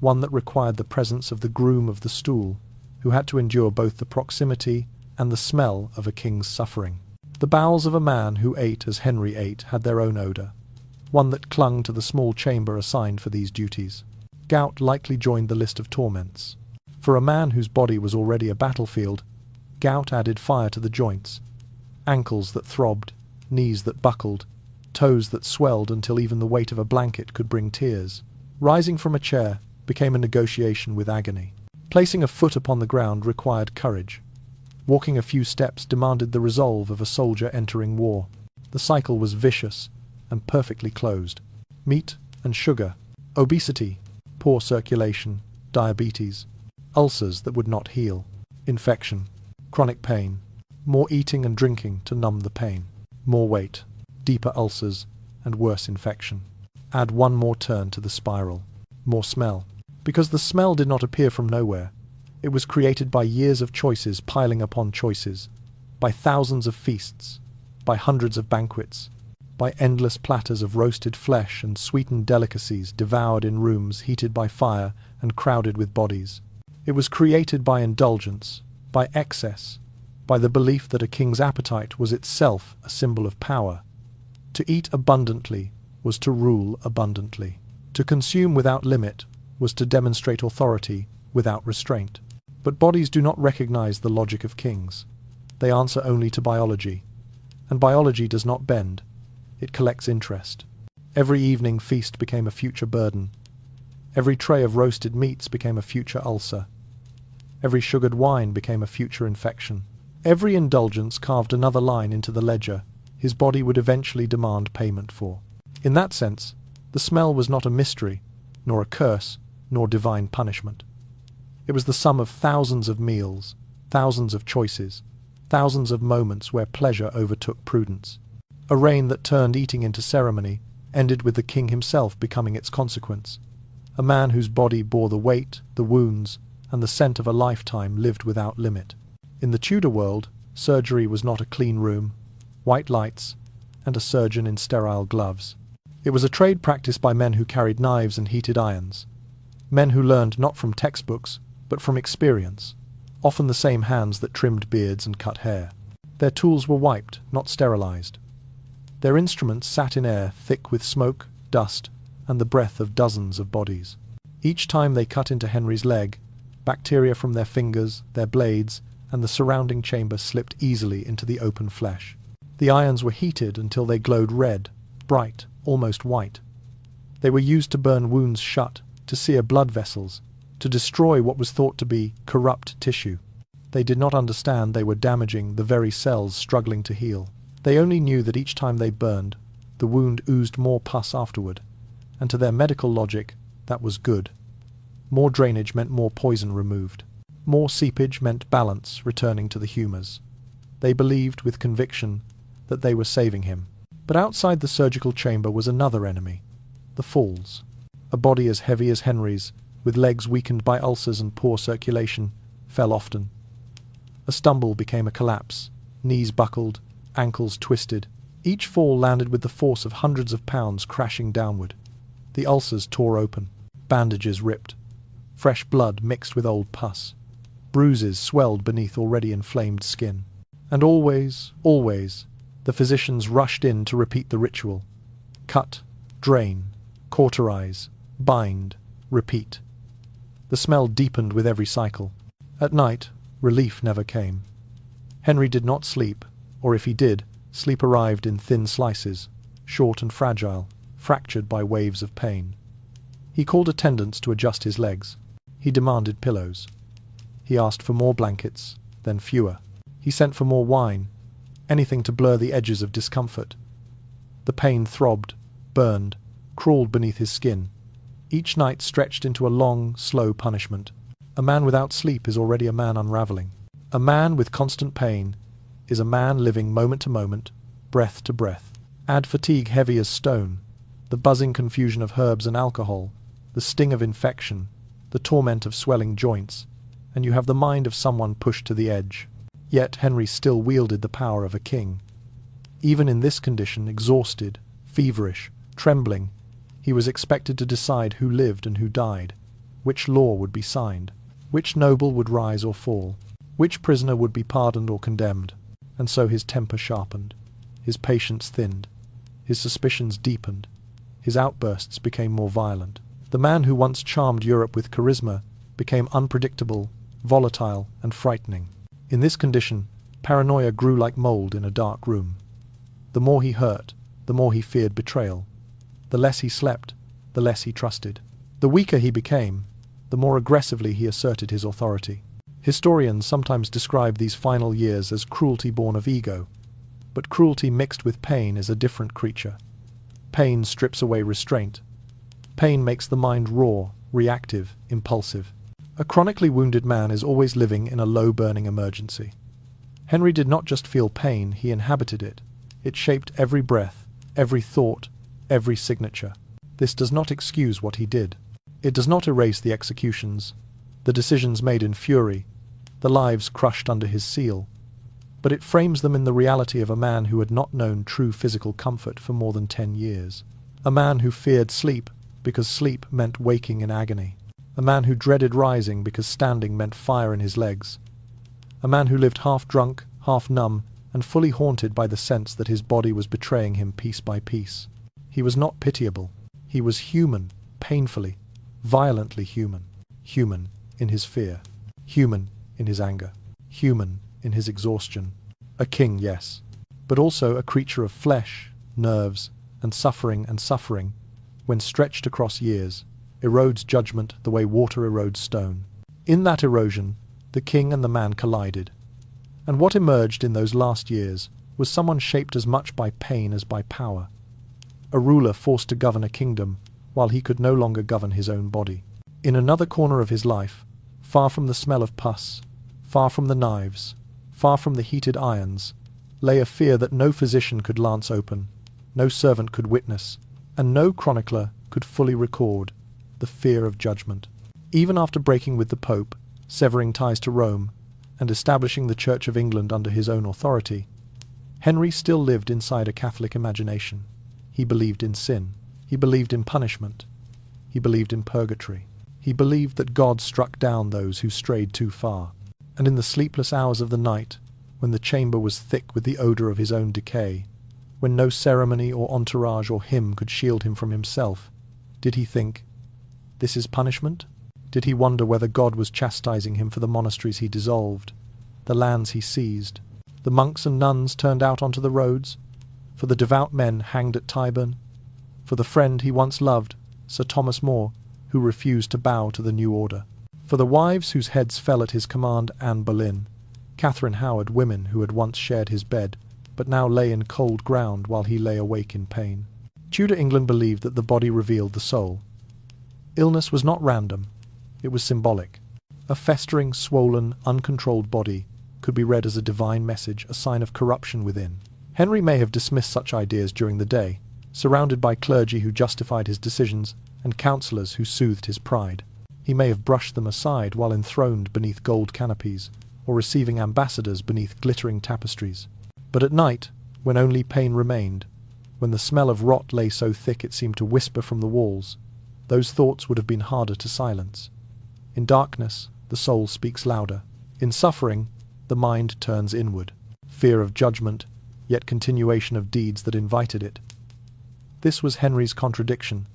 [SPEAKER 1] one that required the presence of the groom of the stool, who had to endure both the proximity and the smell of a king's suffering. The bowels of a man who ate as Henry ate had their own odour, one that clung to the small chamber assigned for these duties. Gout likely joined the list of torments. For a man whose body was already a battlefield, gout added fire to the joints. Ankles that throbbed, knees that buckled, toes that swelled until even the weight of a blanket could bring tears. Rising from a chair became a negotiation with agony. Placing a foot upon the ground required courage. Walking a few steps demanded the resolve of a soldier entering war. The cycle was vicious and perfectly closed. Meat and sugar, obesity, poor circulation, diabetes, ulcers that would not heal, infection, chronic pain, more eating and drinking to numb the pain, more weight, deeper ulcers, and worse infection. Add one more turn to the spiral, more smell. Because the smell did not appear from nowhere, it was created by years of choices piling upon choices, by thousands of feasts, by hundreds of banquets, by endless platters of roasted flesh and sweetened delicacies devoured in rooms heated by fire and crowded with bodies. It was created by indulgence, by excess, by the belief that a king's appetite was itself a symbol of power. To eat abundantly was to rule abundantly. To consume without limit was to demonstrate authority without restraint. But bodies do not recognize the logic of kings. They answer only to biology. And biology does not bend. It collects interest. Every evening feast became a future burden. Every tray of roasted meats became a future ulcer. Every sugared wine became a future infection. Every indulgence carved another line into the ledger his body would eventually demand payment for. In that sense, the smell was not a mystery, nor a curse, nor divine punishment. It was the sum of thousands of meals, thousands of choices, thousands of moments where pleasure overtook prudence. A reign that turned eating into ceremony ended with the king himself becoming its consequence. A man whose body bore the weight, the wounds, and the scent of a lifetime lived without limit. In the Tudor world, surgery was not a clean room, white lights, and a surgeon in sterile gloves. It was a trade practiced by men who carried knives and heated irons, men who learned not from textbooks, but from experience, often the same hands that trimmed beards and cut hair. Their tools were wiped, not sterilized. Their instruments sat in air thick with smoke, dust, and the breath of dozens of bodies. Each time they cut into Henry's leg, bacteria from their fingers, their blades, and the surrounding chamber slipped easily into the open flesh. The irons were heated until they glowed red, bright, almost white. They were used to burn wounds shut, to sear blood vessels, to destroy what was thought to be corrupt tissue. They did not understand they were damaging the very cells struggling to heal. They only knew that each time they burned, the wound oozed more pus afterward, and to their medical logic, that was good. More drainage meant more poison removed. More seepage meant balance returning to the humours. They believed with conviction that they were saving him. But outside the surgical chamber was another enemy, the falls. A body as heavy as Henry's, with legs weakened by ulcers and poor circulation, fell often. A stumble became a collapse, knees buckled, ankles twisted. Each fall landed with the force of hundreds of pounds crashing downward. The ulcers tore open, bandages ripped, fresh blood mixed with old pus. Bruises swelled beneath already inflamed skin. And always, the physicians rushed in to repeat the ritual. Cut, drain, cauterize, bind, repeat. The smell deepened with every cycle. At night, relief never came. Henry did not sleep, or if he did, sleep arrived in thin slices, short and fragile, fractured by waves of pain. He called attendants to adjust his legs. He demanded pillows. He asked for more blankets, then fewer. He sent for more wine, anything to blur the edges of discomfort. The pain throbbed, burned, crawled beneath his skin. Each night stretched into a long, slow punishment. A man without sleep is already a man unraveling. A man with constant pain is a man living moment to moment, breath to breath. Add fatigue heavy as stone, the buzzing confusion of herbs and alcohol, the sting of infection, the torment of swelling joints, and you have the mind of someone pushed to the edge. Yet Henry still wielded the power of a king. Even in this condition, exhausted, feverish, trembling, he was expected to decide who lived and who died, which law would be signed, which noble would rise or fall, which prisoner would be pardoned or condemned, and so his temper sharpened, his patience thinned, his suspicions deepened, his outbursts became more violent. The man who once charmed Europe with charisma became unpredictable, volatile, and frightening. In this condition, paranoia grew like mold in a dark room. The more he hurt, the more he feared betrayal. The less he slept, the less he trusted. The weaker he became, the more aggressively he asserted his authority. Historians sometimes describe these final years as cruelty born of ego, but cruelty mixed with pain is a different creature. Pain strips away restraint. Pain makes the mind raw, reactive, impulsive. A chronically wounded man is always living in a low-burning emergency. Henry did not just feel pain, he inhabited it. It shaped every breath, every thought, every signature. This does not excuse what he did. It does not erase the executions, the decisions made in fury, the lives crushed under his seal, but it frames them in the reality of a man who had not known true physical comfort for more than 10 years. A man who feared sleep because sleep meant waking in agony. A man who dreaded rising because standing meant fire in his legs. A man who lived half drunk, half numb, and fully haunted by the sense that his body was betraying him piece by piece. He was not pitiable. He was human, painfully, violently human. Human in his fear. Human in his anger. Human in his exhaustion. A king, yes, but also a creature of flesh, nerves, and suffering, when stretched across years, erodes judgment the way water erodes stone. In that erosion, the king and the man collided. And what emerged in those last years was someone shaped as much by pain as by power. A ruler forced to govern a kingdom while he could no longer govern his own body. In another corner of his life, far from the smell of pus, far from the knives, far from the heated irons, lay a fear that no physician could lance open, no servant could witness, and no chronicler could fully record: the fear of judgment. Even after breaking with the Pope, severing ties to Rome, and establishing the Church of England under his own authority, Henry still lived inside a Catholic imagination. He believed in sin. He believed in punishment. He believed in purgatory. He believed that God struck down those who strayed too far. And in the sleepless hours of the night, when the chamber was thick with the odour of his own decay, when no ceremony or entourage or hymn could shield him from himself, did he think, "This is punishment"? Did he wonder whether God was chastising him for the monasteries he dissolved, the lands he seized, the monks and nuns turned out onto the roads, for the devout men hanged at Tyburn, for the friend he once loved, Sir Thomas More, who refused to bow to the new order, for the wives whose heads fell at his command, Anne Boleyn, Catherine Howard, women who had once shared his bed, but now lay in cold ground while he lay awake in pain? Tudor England believed that the body revealed the soul. Illness was not random. It was symbolic. A festering, swollen, uncontrolled body could be read as a divine message, a sign of corruption within. Henry may have dismissed such ideas during the day, surrounded by clergy who justified his decisions and counsellors who soothed his pride. He may have brushed them aside while enthroned beneath gold canopies or receiving ambassadors beneath glittering tapestries. But at night, when only pain remained, when the smell of rot lay so thick it seemed to whisper from the walls, those thoughts would have been harder to silence. In darkness, the soul speaks louder. In suffering, the mind turns inward. Fear of judgment, yet continuation of deeds that invited it. This was Henry's contradiction.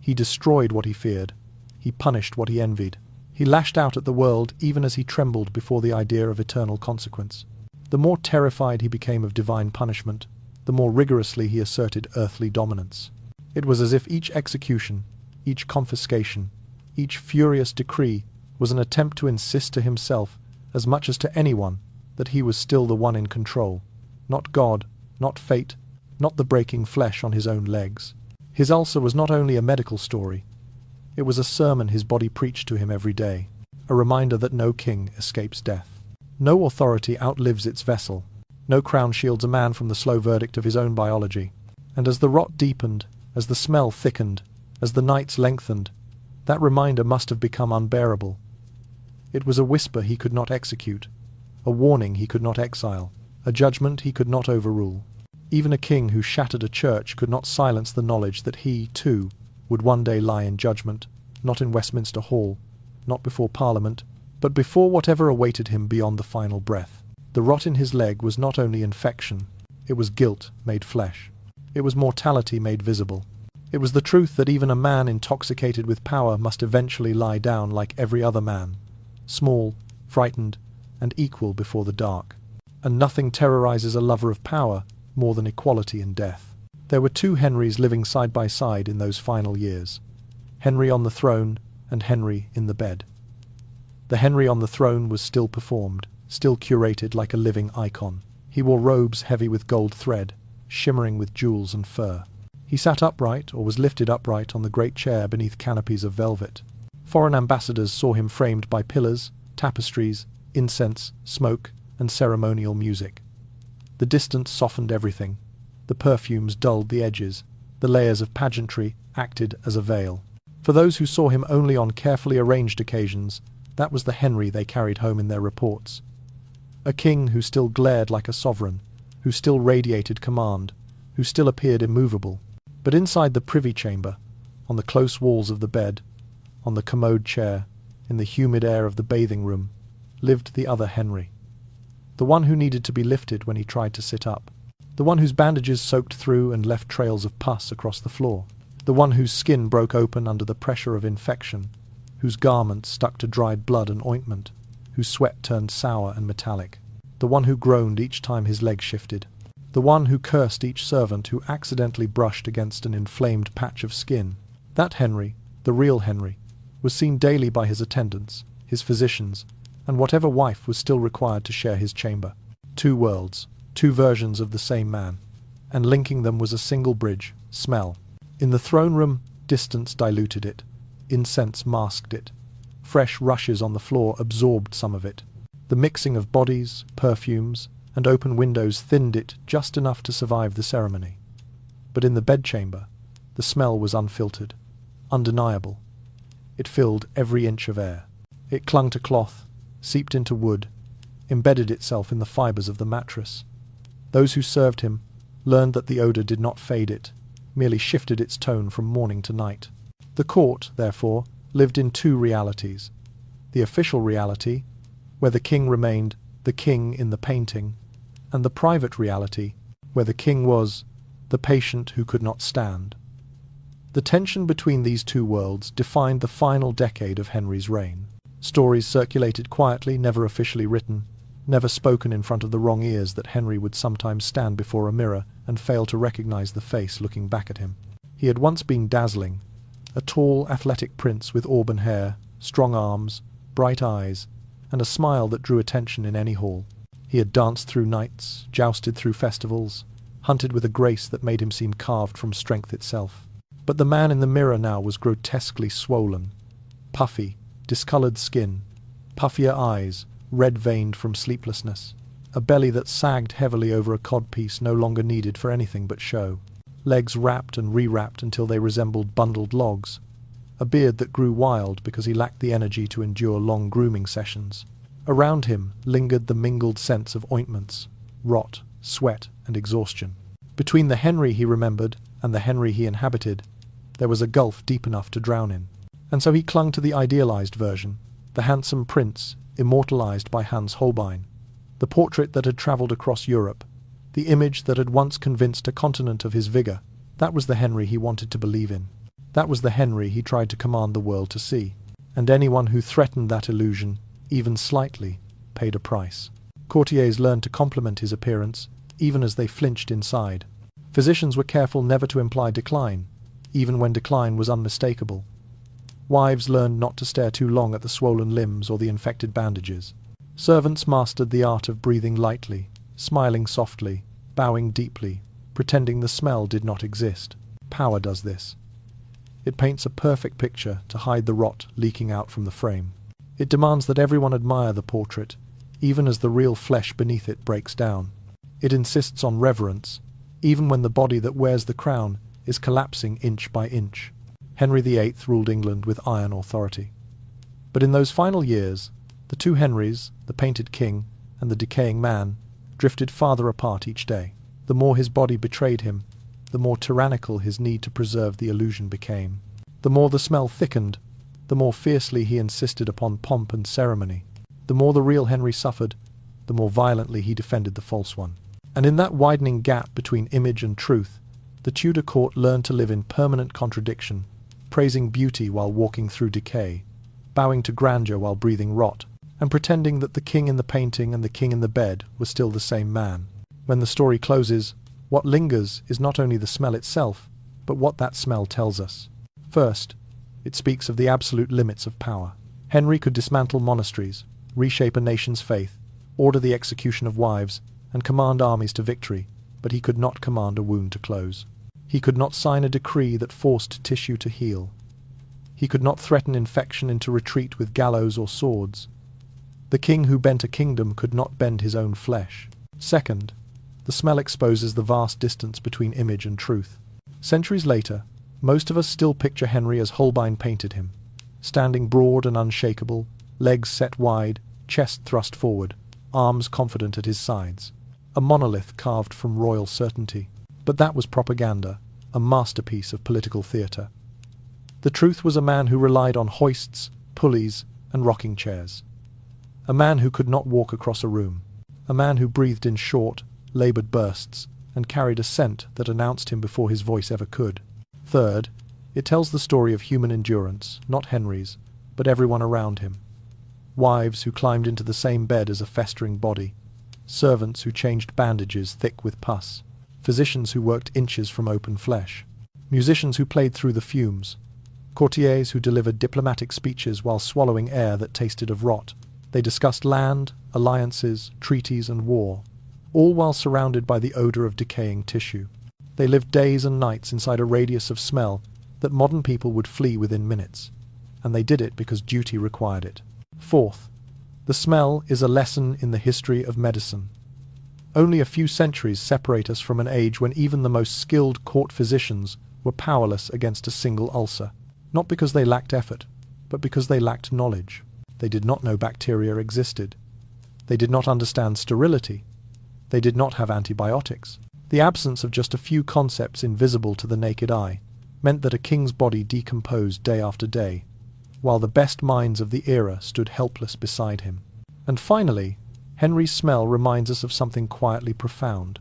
[SPEAKER 1] He destroyed what he feared. He punished what he envied. He lashed out at the world even as he trembled before the idea of eternal consequence. The more terrified he became of divine punishment, the more rigorously he asserted earthly dominance. It was as if each execution, each confiscation, each furious decree was an attempt to insist to himself, as much as to anyone, that he was still the one in control, not God, not fate, not the breaking flesh on his own legs. His ulcer was not only a medical story, it was a sermon his body preached to him every day, a reminder that no king escapes death. No authority outlives its vessel. No crown shields a man from the slow verdict of his own biology. And as the rot deepened, as the smell thickened, as the nights lengthened, that reminder must have become unbearable. It was a whisper he could not execute, a warning he could not exile, a judgment he could not overrule. Even a king who shattered a church could not silence the knowledge that he, too, would one day lie in judgment, not in Westminster Hall, not before Parliament, but before whatever awaited him beyond the final breath. The rot in his leg was not only infection, it was guilt made flesh. It was mortality made visible. It was the truth that even a man intoxicated with power must eventually lie down like every other man, small, frightened, and equal before the dark. And nothing terrorizes a lover of power more than equality in death. There were two Henrys living side by side in those final years. Henry on the throne and Henry in the bed. The Henry on the throne was still performed, still curated like a living icon. He wore robes heavy with gold thread, shimmering with jewels and fur. He sat upright or was lifted upright on the great chair beneath canopies of velvet. Foreign ambassadors saw him framed by pillars, tapestries, incense, smoke, and ceremonial music. The distance softened everything. The perfumes dulled the edges. The layers of pageantry acted as a veil. For those who saw him only on carefully arranged occasions, that was the Henry they carried home in their reports. A king who still glared like a sovereign, who still radiated command, who still appeared immovable. But inside the privy chamber, on the close walls of the bed, on the commode chair, in the humid air of the bathing room, lived the other Henry. The one who needed to be lifted when he tried to sit up. The one whose bandages soaked through and left trails of pus across the floor. The one whose skin broke open under the pressure of infection, whose garments stuck to dried blood and ointment, whose sweat turned sour and metallic. The one who groaned each time his leg shifted. The one who cursed each servant who accidentally brushed against an inflamed patch of skin. That Henry, the real Henry, was seen daily by his attendants, his physicians, and whatever wife was still required to share his chamber. Two worlds, two versions of the same man, and linking them was a single bridge, smell. In the throne room, distance diluted it, incense masked it, fresh rushes on the floor absorbed some of it. The mixing of bodies, perfumes, and open windows thinned it just enough to survive the ceremony. But in the bedchamber, the smell was unfiltered, undeniable. It filled every inch of air. It clung to cloth, seeped into wood, embedded itself in the fibers of the mattress. Those who served him learned that the odour did not fade it, merely shifted its tone from morning to night. The court, therefore, lived in two realities. The official reality, where the king remained the king in the painting, and the private reality, where the king was the patient who could not stand. The tension between these two worlds defined the final decade of Henry's reign. Stories circulated quietly, never officially written, never spoken in front of the wrong ears, that Henry would sometimes stand before a mirror and fail to recognize the face looking back at him. He had once been dazzling, a tall, athletic prince with auburn hair, strong arms, bright eyes, and a smile that drew attention in any hall. He had danced through nights, jousted through festivals, hunted with a grace that made him seem carved from strength itself. But the man in the mirror now was grotesquely swollen, puffy, discoloured skin, puffier eyes, red-veined from sleeplessness, a belly that sagged heavily over a codpiece no longer needed for anything but show, legs wrapped and re-wrapped until they resembled bundled logs, a beard that grew wild because he lacked the energy to endure long grooming sessions. Around him lingered the mingled scents of ointments, rot, sweat, and exhaustion. Between the Henry he remembered and the Henry he inhabited, there was a gulf deep enough to drown in. And so he clung to the idealized version, the handsome prince, immortalized by Hans Holbein, the portrait that had travelled across Europe, the image that had once convinced a continent of his vigour. That was the Henry he wanted to believe in. That was the Henry he tried to command the world to see. And anyone who threatened that illusion, even slightly, paid a price. Courtiers learned to compliment his appearance, even as they flinched inside. Physicians were careful never to imply decline, even when decline was unmistakable. Wives learned not to stare too long at the swollen limbs or the infected bandages. Servants mastered the art of breathing lightly, smiling softly, bowing deeply, pretending the smell did not exist. Power does this. It paints a perfect picture to hide the rot leaking out from the frame. It demands that everyone admire the portrait, even as the real flesh beneath it breaks down. It insists on reverence, even when the body that wears the crown is collapsing inch by inch. Henry VIII ruled England with iron authority. But in those final years, the two Henrys, the painted king and the decaying man, drifted farther apart each day. The more his body betrayed him, the more tyrannical his need to preserve the illusion became. The more the smell thickened, the more fiercely he insisted upon pomp and ceremony. The more the real Henry suffered, the more violently he defended the false one. And in that widening gap between image and truth, the Tudor court learned to live in permanent contradiction, praising beauty while walking through decay, bowing to grandeur while breathing rot, and pretending that the king in the painting and the king in the bed were still the same man. When the story closes, what lingers is not only the smell itself, but what that smell tells us. First, it speaks of the absolute limits of power. Henry could dismantle monasteries, reshape a nation's faith, order the execution of wives, and command armies to victory, but he could not command a wound to close. He could not sign a decree that forced tissue to heal. He could not threaten infection into retreat with gallows or swords. The king who bent a kingdom could not bend his own flesh. Second, the smell exposes the vast distance between image and truth. Centuries later, most of us still picture Henry as Holbein painted him, standing broad and unshakable, legs set wide, chest thrust forward, arms confident at his sides. A monolith carved from royal certainty. But that was propaganda, a masterpiece of political theatre. The truth was a man who relied on hoists, pulleys, and rocking chairs. A man who could not walk across a room. A man who breathed in short, laboured bursts, and carried a scent that announced him before his voice ever could. Third, it tells the story of human endurance, not Henry's, but everyone around him. Wives who climbed into the same bed as a festering body. Servants who changed bandages thick with pus. Physicians who worked inches from open flesh. Musicians who played through the fumes. Courtiers who delivered diplomatic speeches while swallowing air that tasted of rot. They discussed land, alliances, treaties, and war, all while surrounded by the odour of decaying tissue. They lived days and nights inside a radius of smell that modern people would flee within minutes, and they did it because duty required it. Fourth, the smell is a lesson in the history of medicine. Only a few centuries separate us from an age when even the most skilled court physicians were powerless against a single ulcer, not because they lacked effort, but because they lacked knowledge. They did not know bacteria existed. They did not understand sterility. They did not have antibiotics. The absence of just a few concepts invisible to the naked eye meant that a king's body decomposed day after day, while the best minds of the era stood helpless beside him. And finally, Henry's smell reminds us of something quietly profound.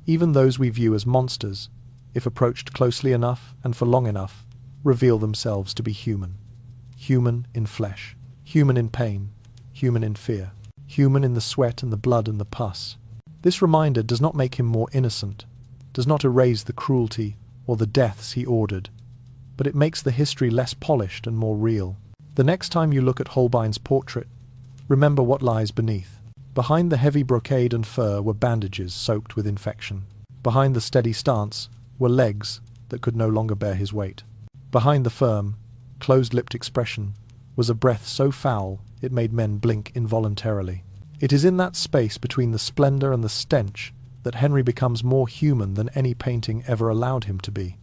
[SPEAKER 1] Even those we view as monsters, if approached closely enough and for long enough, reveal themselves to be human. Human in flesh, human in pain, human in fear, human in the sweat and the blood and the pus. This reminder does not make him more innocent, does not erase the cruelty or the deaths he ordered, but it makes the history less polished and more real. The next time you look at Holbein's portrait, remember what lies beneath. Behind the heavy brocade and fur were bandages soaked with infection. Behind the steady stance were legs that could no longer bear his weight. Behind the firm, closed-lipped expression was a breath so foul it made men blink involuntarily. It is in that space between the splendour and the stench that Henry becomes more human than any painting ever allowed him to be.